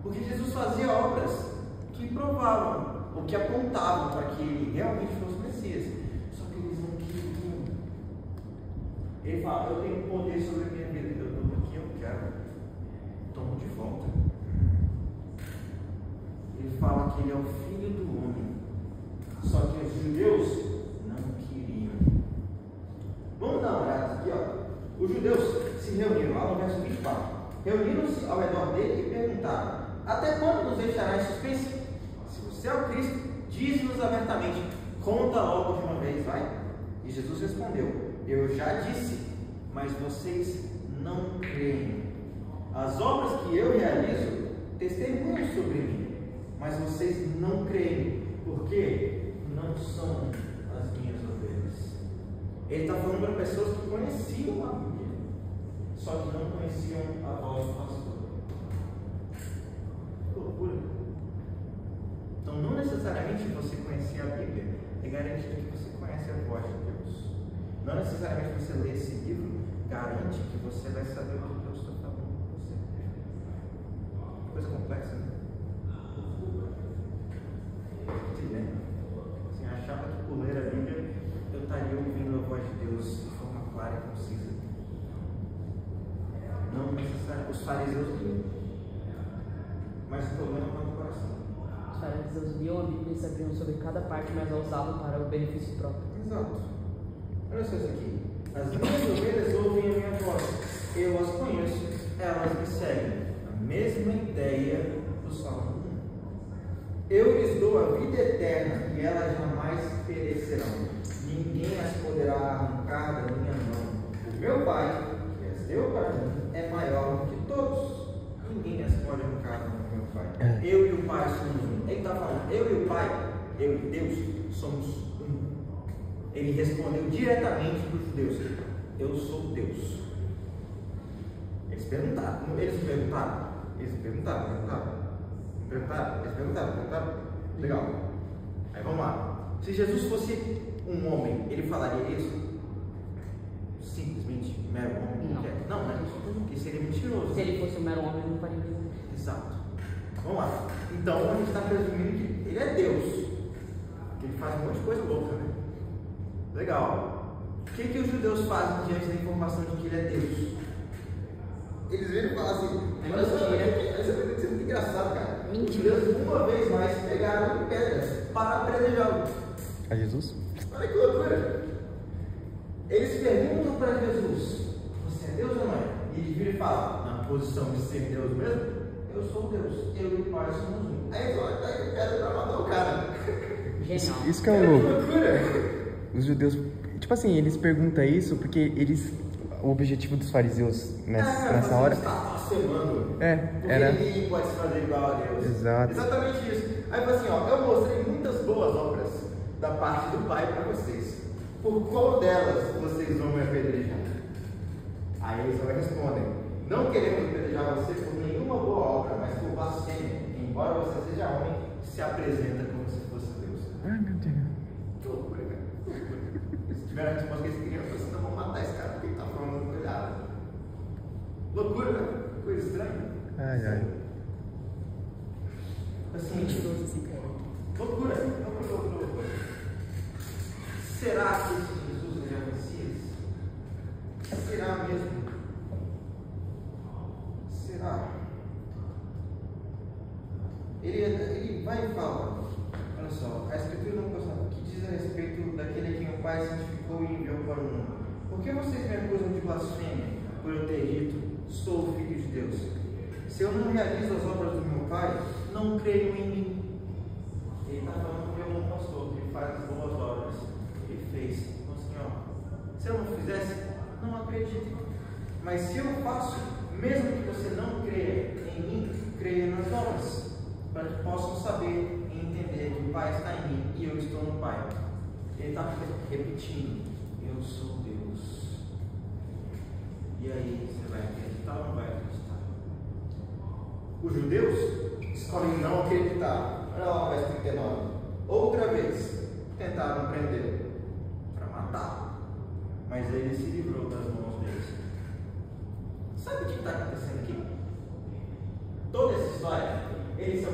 [SPEAKER 1] Porque Jesus fazia obras que provavam, ou que apontavam para que ele realmente fosse o Messias. Só que eles não queriam. Ele fala: eu tenho poder sobre a minha vida, eu dou aqui, eu quero, tomo de volta. Ele fala que ele é o Filho do Homem. Só que os judeus não queriam. Vamos dar uma olhada aqui, ó. Os judeus se reuniram, lá no verso 24. Reuniram-se ao redor dele e perguntaram: até quando nos deixará em suspense? Se você é o Cristo, diz-nos abertamente, conta logo de uma vez, vai. E Jesus respondeu: eu já disse, mas vocês não creem. As obras que eu realizo testemunham sobre mim, mas vocês não creem, porque não são as minhas ovelhas. Ele está falando para pessoas que conheciam a Bíblia, só que não conheciam a voz do pastor. Que loucura! Então, não necessariamente você conhecer a Bíblia é garantia que você conhece a voz de Deus. Não necessariamente você ler esse livro garante que você vai saber o que Deus está falando com você. Coisa complexa, né? Assim, achava que por ler a Bíblia eu estaria ouvindo a voz de Deus de forma clara e concisa. Não necessariamente. Os fariseus liam, mas o problema é no coração.
[SPEAKER 3] Os fariseus liam a Bíblia e sabiam sobre cada parte, mas a usavam para o benefício próprio.
[SPEAKER 1] Exato. Olha só isso aqui. As minhas ovelhas ouvem a minha voz. Eu as conheço, elas me seguem. A mesma ideia do Salmo 1. Eu lhes dou a vida eterna e elas jamais perecerão. Ninguém as poderá arrancar da minha mão. O meu Pai, que as deu para mim, é maior do que todos. Ninguém as pode arrancar da mão do meu Pai. Eu e o Pai somos um. Ele está falando, eu e o Pai, eu e Deus, somos um. Ele respondeu diretamente para os judeus: eu sou Deus. Eles perguntaram. Legal. Aí vamos lá. Se Jesus fosse um homem, ele falaria isso? Simplesmente, mero homem? Não, né? Porque seria mentiroso.
[SPEAKER 3] Se ele fosse um mero homem, não faria isso.
[SPEAKER 1] Exato. Vamos lá. Então a gente está presumindo que ele é Deus. Que ele faz um monte de coisa louca, né? Legal. O que os judeus fazem diante da informação de que ele é Deus? Eles viram e falam assim: olha só, isso é muito engraçado, cara. Os judeus, uma vez mais, pegaram pedras para apedrejá-lo.
[SPEAKER 2] A Jesus?
[SPEAKER 1] Olha que loucura. Eles perguntam para Jesus: você é Deus ou não é? E ele vira e fala, na posição de ser Deus mesmo: eu sou Deus, eu e o Pai somos um. Aí eles olham, pega pedra para matar o cara.
[SPEAKER 3] Genial.
[SPEAKER 2] Isso que é o louco. Os judeus, tipo assim, eles perguntam isso porque eles, o objetivo dos fariseus nessa hora era
[SPEAKER 1] ninguém pode se fazer igual a Deus.
[SPEAKER 2] Exato.
[SPEAKER 1] Exatamente isso. Aí fala assim, ó, eu mostrei muitas boas obras da parte do Pai para vocês. Por qual delas vocês vão me apedrejar? Aí eles respondem: não queremos apedrejar você por nenhuma boa obra, mas por blasfêmia. Embora você seja homem, se apresenta como se fosse Deus.
[SPEAKER 2] Ai, meu Deus.
[SPEAKER 1] Que loucura, cara. Se tiver a resposta que eles queriam, eu falei assim: não, vamos matar esse cara porque ele está falando cuidado. Loucura, né? Coisa estranha.
[SPEAKER 2] Ai.
[SPEAKER 1] Assim,
[SPEAKER 3] Mentiroso esse cara.
[SPEAKER 1] loucura. Será que esse Jesus é o Messias? Será mesmo? Será? Ele vai e fala: olha só, a Escritura não posta que diz a respeito daquele a quem o Pai santificou e enviou para o mundo. Por que vocês me acusam de blasfêmia por eu ter dito: sou o Filho de Deus? Se eu não realizo as obras do meu Pai, não creiam em mim. Ele está falando que é um pastor que faz as boas obras. Ele fez. Então, assim, ó, se eu não fizesse, não acreditem. Mas se eu faço, mesmo que você não creia em mim, creia nas obras, para que possam saber e entender que o Pai está em mim e eu estou no Pai. Ele está repetindo: eu sou Deus. E aí, você vai acreditar ou não vai acreditar? Os judeus escolhem não acreditar. Olha lá o verso 39. Outra vez tentaram prendê-lo para matar, mas ele se livrou das mãos deles. Sabe o que está acontecendo aqui? Toda essa história, ele é um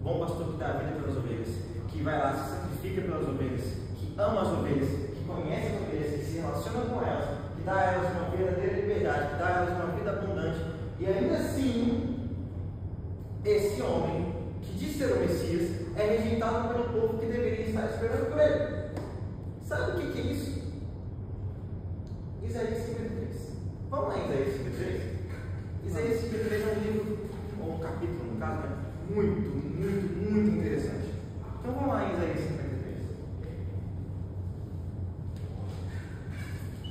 [SPEAKER 1] bom pastor que dá a vida pelas ovelhas, que vai lá, se sacrifica pelas ovelhas, que ama as ovelhas, que conhece as ovelhas, que se relaciona com elas, que dá a elas uma verdadeira liberdade, que dá a elas uma vida abundante, e ainda assim, esse homem, que diz ser o Messias, é rejeitado pelo povo que deveria estar esperando por ele. Sabe o que é isso? Isaías 53. Vamos lá em Isaías 53? Isaías 53 é um livro, ou um capítulo no caso, né? muito interessante. Então vamos lá em Isaías 53.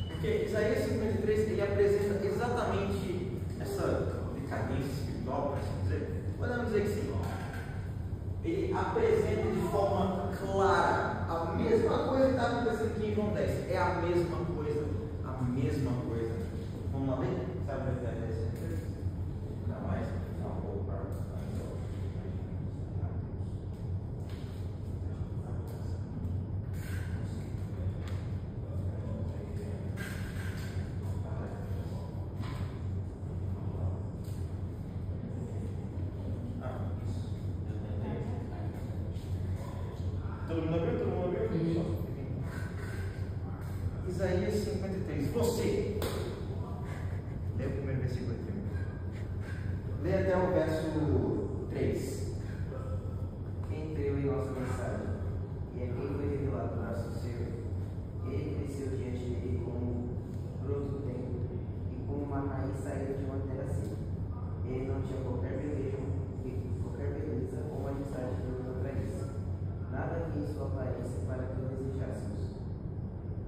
[SPEAKER 1] Porque Isaías 53 ele apresenta exatamente essa decadência espiritual, por assim dizer. Podemos dizer que sim. Ele apresenta de forma clara a mesma coisa que está acontecendo aqui em João 10. É a a mesma coisa, a mesma coisa. Vamos lá ler? Sabe o que é esse? Não mais? Não, vou para Todo mundo abriu? Todo mundo abriu? Isaías 53. Você. Lê o primeiro versículo aqui. Lê até o verso 3.
[SPEAKER 7] Quem creu em nossa mensagem, e a quem foi revelado o braço do Senhor, ele cresceu diante dele como broto do tempo, e como uma raiz saída de uma terra seca. Ele não tinha qualquer beleza ou majestade de outra isso. Nada havia em sua aparência para que o desejássemos.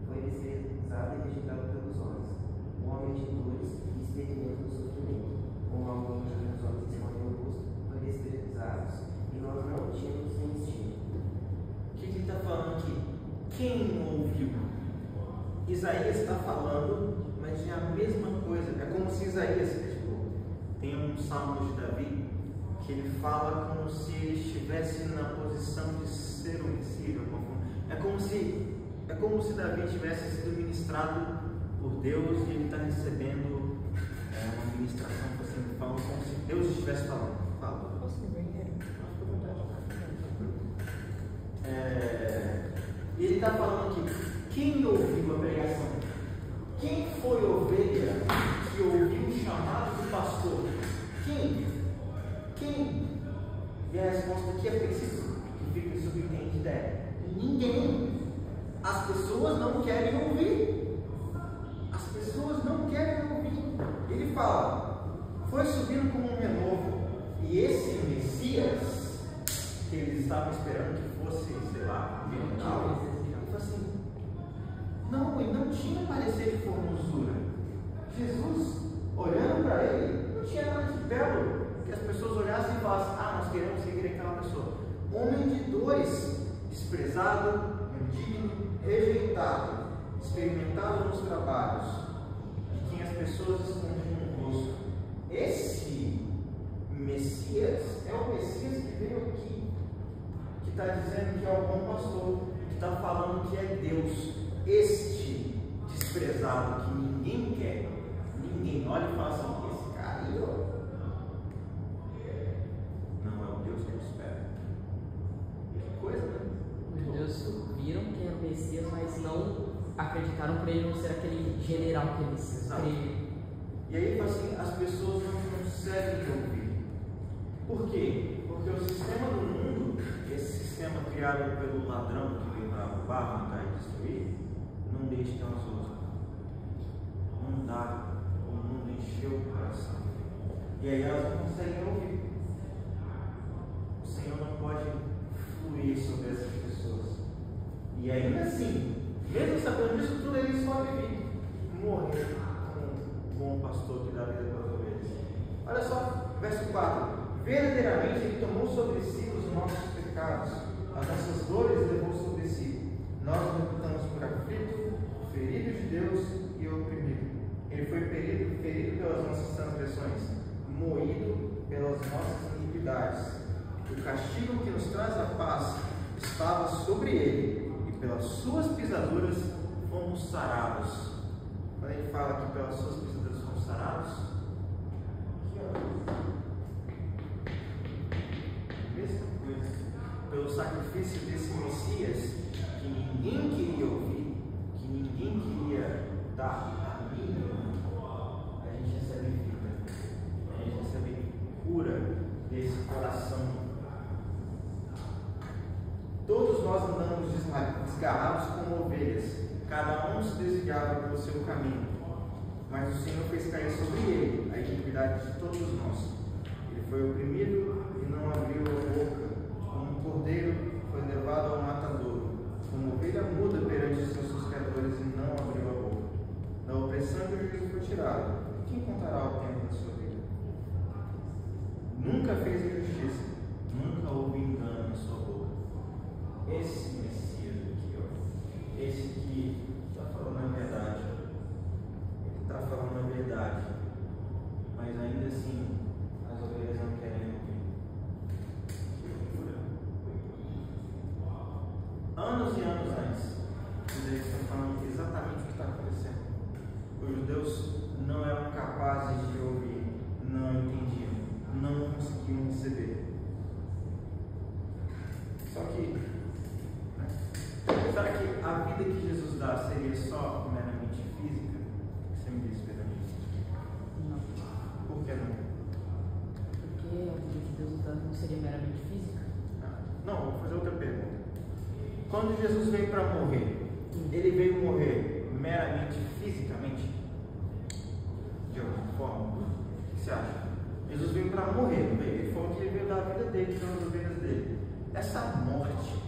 [SPEAKER 7] Foi desprezado e rejeitado pelos homens, um homem de dores e experimento do sofrimento. Como alguém de quem os homens escondem o rosto, foi desprezado, e nós não tínhamos nem estima.
[SPEAKER 1] O que ele está falando aqui? Quem ouviu? Isaías está falando, mas é a mesma coisa. É como se Isaías, tem um salmo de Davi que ele fala como se ele estivesse na posição de ser o Messias. É como se Davi tivesse sido ministrado por Deus e ele está recebendo uma ministração, assim, falando como se Deus estivesse falando. Fala. E ele está falando aqui, quem ouviu a pregação? Quem foi a ovelha que ouviu o chamado do pastor? Quem? E a resposta aqui é preciso, que fica subentendida é ninguém. As pessoas não querem ouvir. As pessoas não querem ouvir. Ele fala, foi subindo como um renovo, e esse Messias que eles estavam esperando que fosse, sei lá, final, ele falou assim, não, ele não tinha parecer de formosura. Jesus, olhando para ele, não tinha nada de belo que as pessoas olhassem e falassem, nós queremos seguir aquela pessoa. Homem de dores, desprezado, indigno, rejeitado, experimentado nos trabalhos, de quem as pessoas escondiam o rosto. Esse Messias é o Messias que veio aqui, que está dizendo que é o bom pastor, que está falando que é Deus. Este desprezado que ninguém quer, ninguém olha e fala assim, esse cara aí, ó. Não é o Deus que eu espero. Que coisa, né?
[SPEAKER 3] Os judeus viram que era o Messias, mas não acreditaram por ele não ser aquele general que eles creem.
[SPEAKER 1] E aí ele fala assim, as pessoas não conseguem ouvir. Por quê? Porque o sistema do mundo, esse sistema criado pelo ladrão que veio para roubar, matar e destruir, não deixa ter uma solução. Não dá. O mundo encheu o coração. E aí elas não conseguem ouvir. O Senhor não pode fluir sobre essas pessoas. E ainda assim, mesmo sabendo disso tudo, ele escolhe morrer como um bom pastor que dá vida para as ovelhas. Olha só, verso 4. Verdadeiramente ele tomou sobre si os nossos pecados, as nossas dores levou sobre si. Nós o reputamos por aflito, ferido de Deus e oprimido. Ele foi ferido pelas nossas transgressões, moído pelas nossas iniquidades. O castigo que nos traz a paz estava sobre ele, e pelas suas pisaduras fomos sarados. Quando ele fala que pelas suas pisaduras fomos sarados, aqui ó, mesma coisa, pelo sacrifício desse Messias, que ninguém queria ouvir, que ninguém queria dar a mínima, a gente recebe vida, a gente recebe cura desse coração. Todos nós andamos desgarrados como ovelhas, cada um se desviava pelo seu caminho, mas o Senhor fez cair sobre ele a iniquidade de todos nós. Ele foi oprimido e não abriu a boca, como um cordeiro foi levado ao matadouro, como ovelha muda perante os seus suscadores e não abriu a boca. Da opressão que o juízo foi tirado, quem contará o tempo da sua vida? Nunca fez injustiça, nunca houve engano na sua boca. Esse Messias aqui, ó, esse que está falando a vida que Jesus dá seria só meramente física? Você me diz, Pedro?
[SPEAKER 3] Não.
[SPEAKER 1] Por que não?
[SPEAKER 3] Porque a vida que Deus dá não seria meramente física?
[SPEAKER 1] Não, vou fazer outra pergunta. Quando Jesus veio para morrer, ele veio morrer meramente fisicamente? De alguma forma? O que você acha? Jesus veio para morrer, não veio? Ele falou que ele veio dar a vida dele, das ovelhas dele. Essa morte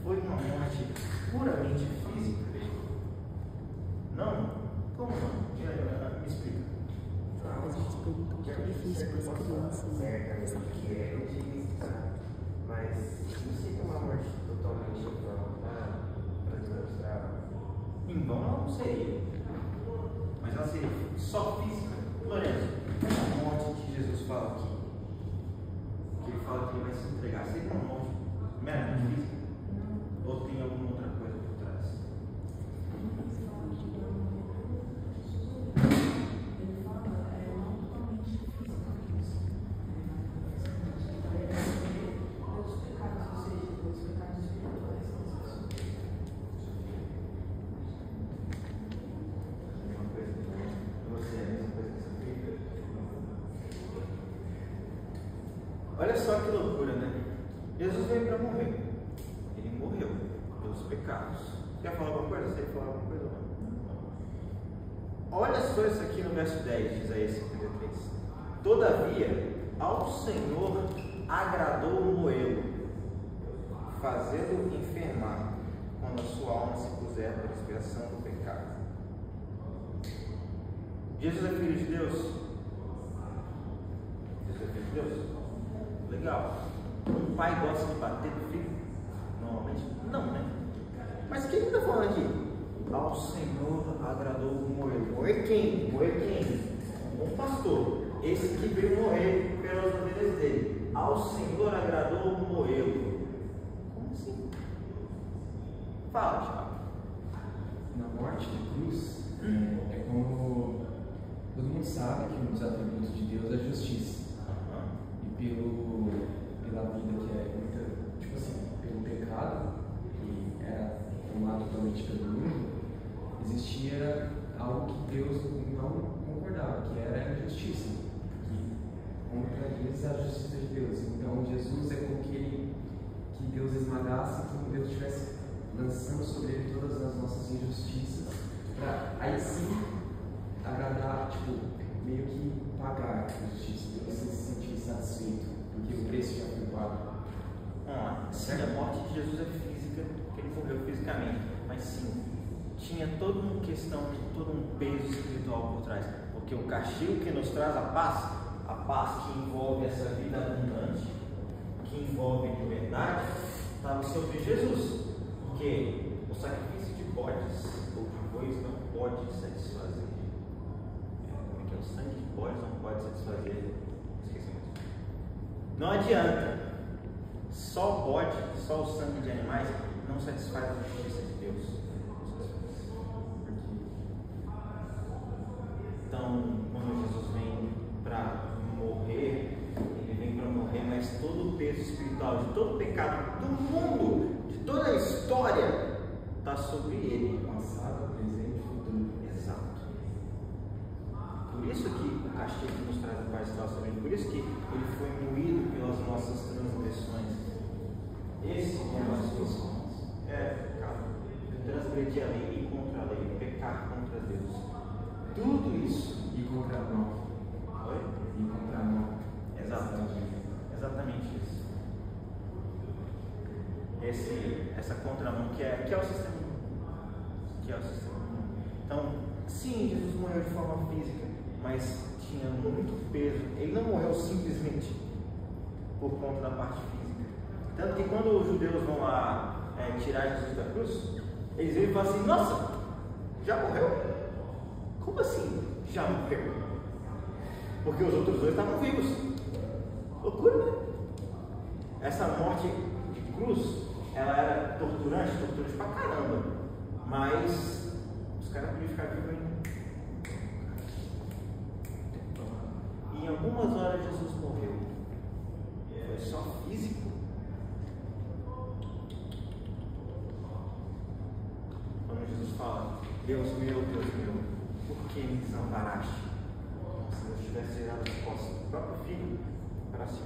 [SPEAKER 1] foi uma morte puramente física? Não? Como não? Me explica.
[SPEAKER 8] A gente pergunta muito difícil para as crianças.
[SPEAKER 7] Que é utilizar, mas não seria uma morte totalmente em vão para demonstrar.
[SPEAKER 1] Em vão ela não seria, mas ela seria só física. Lourenço, essa morte que Jesus fala aqui, que ele fala que ele vai se entregar, seria uma morte meramente física? Ou tem alguma outra coisa por trás?
[SPEAKER 6] Ele fala, não totalmente físico. Pelos pecados, ou seja, pelos pecados espirituais das pessoas.
[SPEAKER 1] Uma coisa que você é a mesma coisa que você fez? Olha só que loucura, né? Jesus veio para morrer. Ele morreu pelos pecados. Quer falar alguma coisa? Você quer falar alguma coisa ou não? Olha só isso aqui no verso 10 de Isaías 53. Todavia, ao Senhor agradou moê-lo, fazê-lo enfermar, quando a sua alma se puser para a expiação do pecado. Jesus é filho de Deus? Jesus é filho de Deus? Legal. Um pai gosta de bater no filho? Normalmente não, né? Mas o que ele está falando aqui? Ao Senhor agradou moer. Moer quem? Moer quem? Um pastor. Esse que veio morrer pelas ovelhas dele. Ao Senhor agradou moê-lo. Como assim? Fala, Thiago.
[SPEAKER 2] Na morte de cruz, é como todo mundo sabe que um dos atributos de Deus é a justiça. E pela vida que é muita, tipo assim, pelo pecado, que era tomado totalmente pelo mundo, existia algo que Deus não concordava, que era a injustiça. Que contra eles a justiça de Deus. Então Jesus é como que Deus esmagasse, como Deus estivesse lançando sobre ele todas as nossas injustiças, para aí sim agradar, tipo, meio que pagar a justiça, para você se sentir satisfeito, porque o preço já foi pago.
[SPEAKER 1] Sim, a morte de Jesus é física, porque ele morreu fisicamente, mas sim, tinha toda uma questão, todo um peso espiritual por trás, porque o castigo que nos traz a paz que envolve essa vida abundante, que envolve liberdade, estava sobre Jesus, porque o sacrifício de bodes ou de bois não pode satisfazer. Como é que é? O sangue de bodes não pode satisfazer. Esqueci muito. Não adianta. Só bode, só o sangue de animais não satisfaz a justiça de Deus. Então, quando Jesus vem para morrer, ele vem para morrer, mas todo o peso espiritual, de todo o pecado do mundo, de toda a história, está sobre ele.
[SPEAKER 2] Passado, presente e futuro.
[SPEAKER 1] Exato. Por isso que o castigo que nos traz a paz está sobre ele. Por isso que ele foi moído pelas nossas transgressões. Esse é o nosso pecado. Transgredir a lei e contra a lei, pecar contra Deus. Tudo isso.
[SPEAKER 2] E contra a mão.
[SPEAKER 1] Oi?
[SPEAKER 2] E contra a mão.
[SPEAKER 1] Exatamente isso. Essa contramão que é o sistema. Então, sim, Jesus morreu de forma física, mas tinha muito peso. Ele não morreu simplesmente por conta da parte física. Tanto que quando os judeus vão lá tirar Jesus da cruz, eles viram e falam assim: nossa, já morreu? Como assim já morreu? Porque os outros dois estavam vivos. Loucura, né? Essa morte de cruz, ela era torturante pra caramba. Mas os caras podiam ficar vivos ainda. E em algumas horas Jesus morreu. Foi só físico. fala: Deus meu, por que me desamparaste? Se Deus tivesse tirado as costas do próprio filho para si.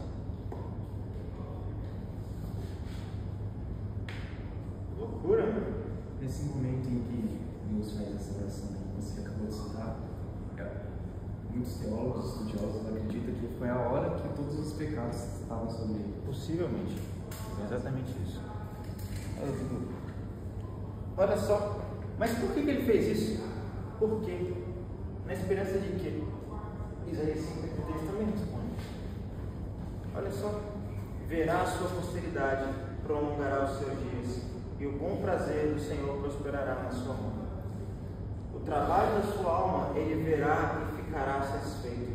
[SPEAKER 1] Loucura, né?
[SPEAKER 2] Nesse momento em que Deus faz essa oração que você acabou de citar, muitos teólogos, estudiosos acreditam que foi a hora que todos os pecados estavam sobre ele.
[SPEAKER 1] Possivelmente. É exatamente isso. Olha só. Mas por que ele fez isso? Por quê? Na esperança de quê? Isaías 53 também responde. Olha só. Verá a sua posteridade, prolongará os seus dias, e o bom prazer do Senhor prosperará na sua mão. O trabalho da sua alma ele verá e ficará satisfeito.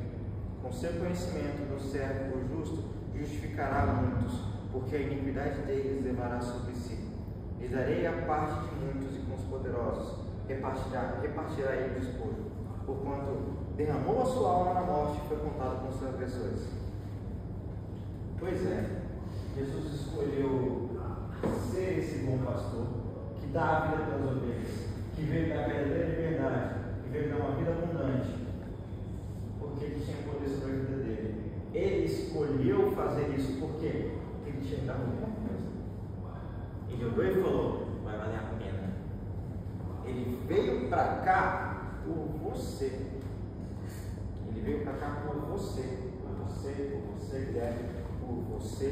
[SPEAKER 1] Com seu conhecimento do servo justo, justificará muitos, porque a iniquidade deles levará sobre si. Lhes darei a parte de muitos e com os poderosos, repartirá ele o despojo, porquanto derramou a sua alma na morte e foi contado com seus agressores. Pois é, Jesus escolheu ser esse bom pastor, que dá a vida pelas ovelhas, que veio dar a verdadeira liberdade, que veio dar uma vida abundante, porque ele tinha poder sobre a vida dele. Ele escolheu fazer isso porque ele tinha dado alguma coisa. Ele olhou e falou: vai valer a pena. Ele veio para cá por você. Ele veio para cá por você, Guilherme, por você.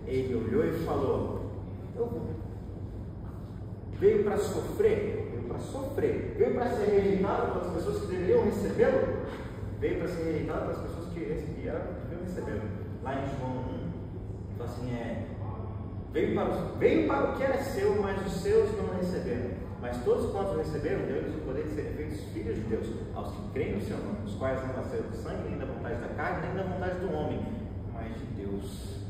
[SPEAKER 1] Ele olhou e falou: eu vou. Veio para sofrer, veio para ser rejeitado pelas pessoas que deveriam recebê-lo, veio para ser rejeitado pelas pessoas que deveriam recebê-lo. Lá em João 1, fala assim: veio para o que era seu, mas os seus não receberam. Mas todos quantos receberam, deu-lhes o poder de serem feitos filhos de Deus, aos que creem no seu nome, os quais não nasceram do sangue, nem da vontade da carne, nem da vontade do homem, mas de Deus.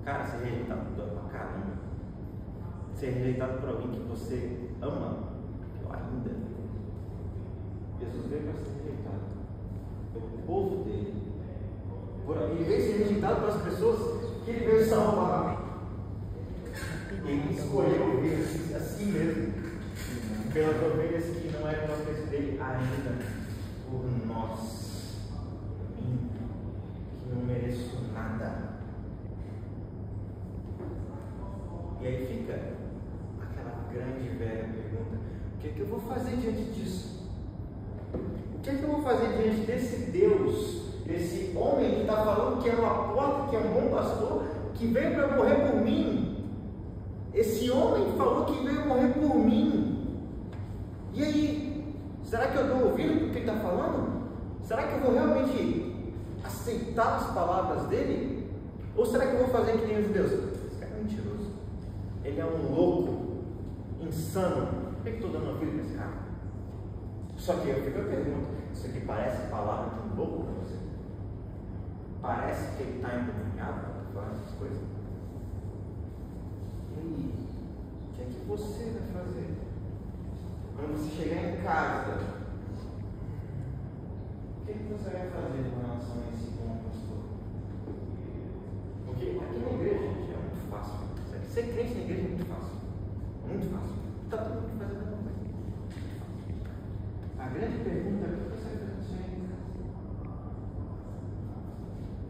[SPEAKER 1] Cara, ser rejeitado por caramba. Ser rejeitado por alguém que você ama, pior ainda. Jesus veio para ser rejeitado pelo povo dele. Ele veio ser rejeitado pelas pessoas que ele veio salvar. Ele escolheu vir assim mesmo, pelas ovelhas que não eram da vez dele ainda, por nós, que não mereço nada. E aí fica aquela grande e velha pergunta: o que é que eu vou fazer diante disso? O que é que eu vou fazer diante desse Deus, desse homem que está falando que é uma porta, que é um bom pastor, que veio para morrer por mim? Esse homem falou que veio morrer por mim. E aí, será que eu dou ouvido para o que ele está falando? Será que eu vou realmente aceitar as palavras dele? Ou será que eu vou fazer que nem os judeus? Esse cara é mentiroso. Ele é um louco, insano. Por que eu estou dando ouvido para esse cara? Só que eu fico a pergunta: isso aqui parece palavra de um louco para você? Parece que ele está endemoniado para falar essas coisas? E aí, o que é que você vai fazer? Quando você chegar em casa, o que é que você vai fazer com relação a esse bom pastor? Porque aqui na igreja, gente, é muito fácil. Ser crente na igreja é muito fácil. Muito fácil. Está todo mundo fazendo a mesma coisa. A grande pergunta é: o que você vai fazer com isso aí?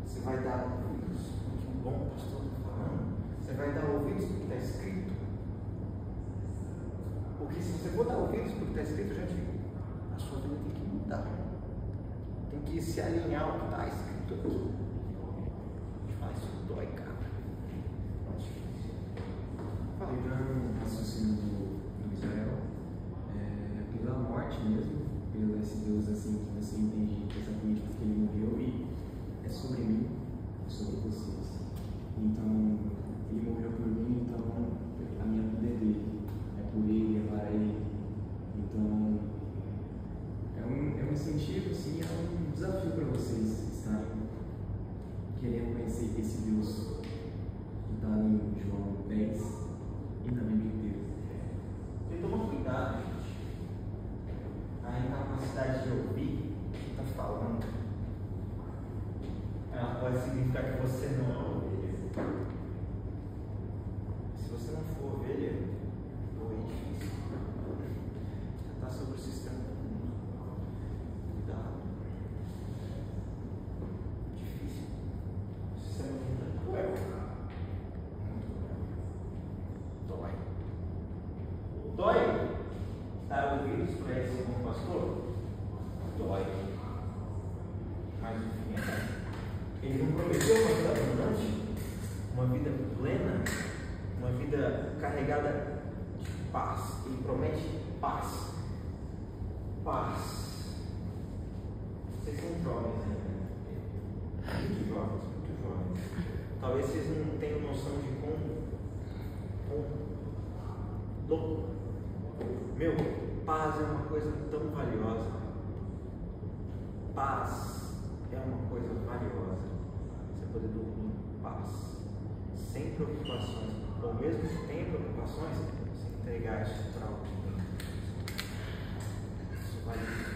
[SPEAKER 1] Você vai dar ouvidos ao que um bom pastor está falando? Você vai dar ouvidos para o que está escrito? Porque se você for dar ouvidos para o que está escrito, gente, a sua vida tem que mudar. Tem que se alinhar ao que está escrito aqui. Mas isso dói, cara.
[SPEAKER 2] Pegando o raciocínio do Israel, pela morte mesmo, pelo esse Deus assim que você entende exatamente porque ele morreu e é sobre mim, é sobre vocês. Então, ele morreu por mim, então a minha vida é dele, é por ele, é para ele. Então, é um incentivo, assim, é um desafio para vocês estarem querendo conhecer esse Deus que está em João 10 e na Bíblia inteira.
[SPEAKER 1] Tem que tomar cuidado, gente. A incapacidade de ouvir está plena, uma vida carregada de paz. Ele promete paz. Paz. Vocês são jovens ainda. Muito jovens, muito jovens. Talvez vocês não tenham noção de como meu, paz é uma coisa tão valiosa. Paz é uma coisa valiosa. Você poder dormir em paz, sem preocupações, ou mesmo que tenha preocupações, você entregar isso para alguém.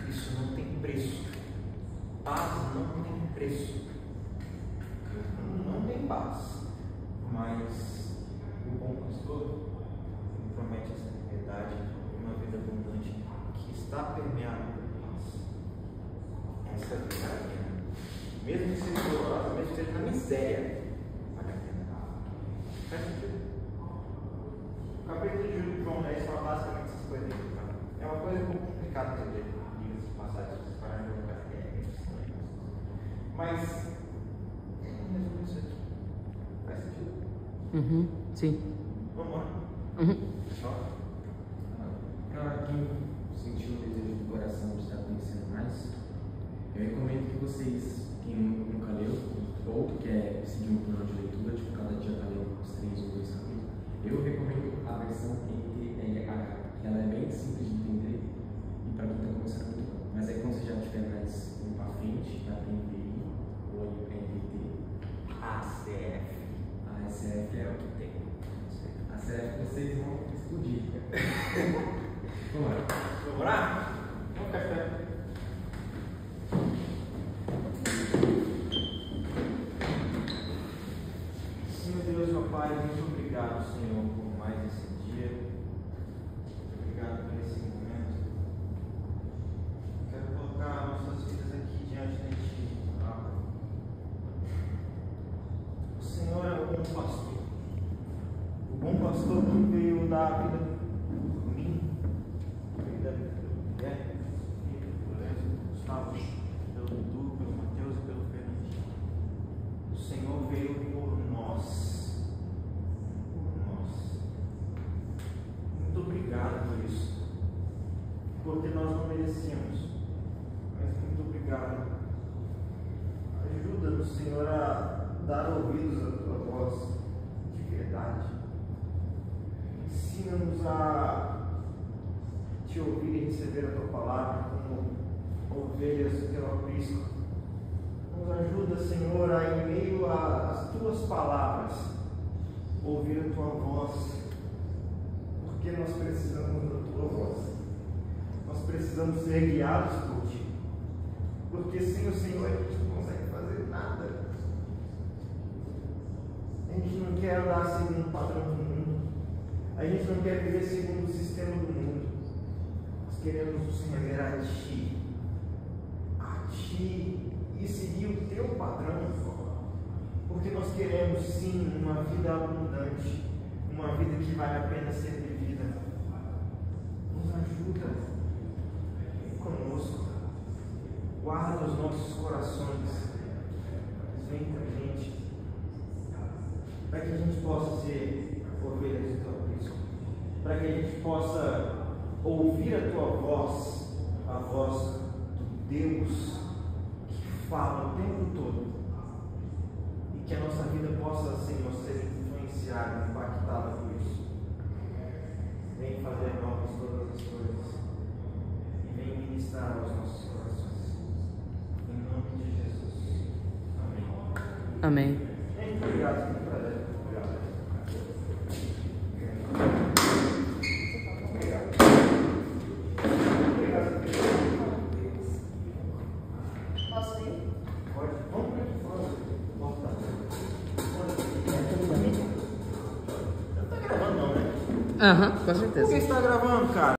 [SPEAKER 1] Isso não tem preço. Paz não tem preço. Não tem paz. Mas o bom pastor promete essa liberdade e uma vida abundante que está permeada por paz. Essa é a verdade. Mesmo que seja dolorosa, mesmo que seja na miséria, vale a pena. Faz sentido? O capítulo de João 10 fala basicamente essas coisas. É uma coisa um pouco complicada de ler livros e passagens para jogar. Mas, resumo isso aqui. Faz sentido?
[SPEAKER 3] Sim.
[SPEAKER 1] Vamos lá.
[SPEAKER 2] Para quem sentiu o desejo do coração de estar conhecendo mais, eu recomendo que vocês, quem nunca leu, ou quer seguir um plano de leitura, tipo cada dia está lendo uns 3 ou 2 capítulos, eu recomendo a versão NTLH, que ela é bem simples de entender e para quem está começando muito bom. Mas aí quando você já estiver mais um para frente, já tem NVI ou NVT.
[SPEAKER 1] ACF.
[SPEAKER 2] A ACF é o que tem. A ACF vocês vão explodir. Vamos lá.
[SPEAKER 1] Vamos lá? Vamos café. Senhor Deus, meu Pai, muito obrigado, Senhor, por mais esse dia. Muito obrigado por esse momento. Quero colocar nossas vidas aqui diante de Ti. O Senhor é o bom pastor. O bom pastor que veio dar a vida por mim, vida pelo Guilherme, pelo Lorenzo, Gustavo, pelo Dudu, pelo Mateus e pelo Fernandinho. O Senhor veio por nós. Por nós. Muito obrigado por isso. Porque nós não merecíamos. Mas muito obrigado. Ajuda-nos, Senhor, a dar ouvidos à Tua voz de verdade. Ensina-nos a Te ouvir e receber a Tua palavra como ovelhas do Teu aprisco. Nos ajuda, Senhor, a, em meio às Tuas palavras, ouvir a Tua voz, porque nós precisamos da Tua voz. Nós precisamos ser guiados por Ti, porque sem o Senhor a gente não consegue fazer nada. A gente não quer andar segundo o padrão do mundo. A gente não quer viver segundo o sistema do mundo. Nós queremos nos render a Ti e seguir o Teu padrão, porque nós queremos sim uma vida abundante, uma vida que vale a pena ser vivida. Nos ajuda conosco, guarda os nossos corações, vem com a gente, para que a gente possa ser ovelhas do Teu aprisco, para que a gente possa ouvir a Tua voz, a voz do Deus que fala o tempo todo, e que a nossa vida possa, Senhor, ser influenciada, impactada por isso. Vem fazer novas todas as coisas e vem ministrar aos nossos corações. Em nome de Jesus. Amém.
[SPEAKER 3] Amém.
[SPEAKER 1] Muito obrigado, muito prazer.
[SPEAKER 5] Posso ir?
[SPEAKER 1] Pode. Vamos para aqui fora. Volta. Não está gravando não, né?
[SPEAKER 3] Com certeza.
[SPEAKER 1] Por que está gravando, cara?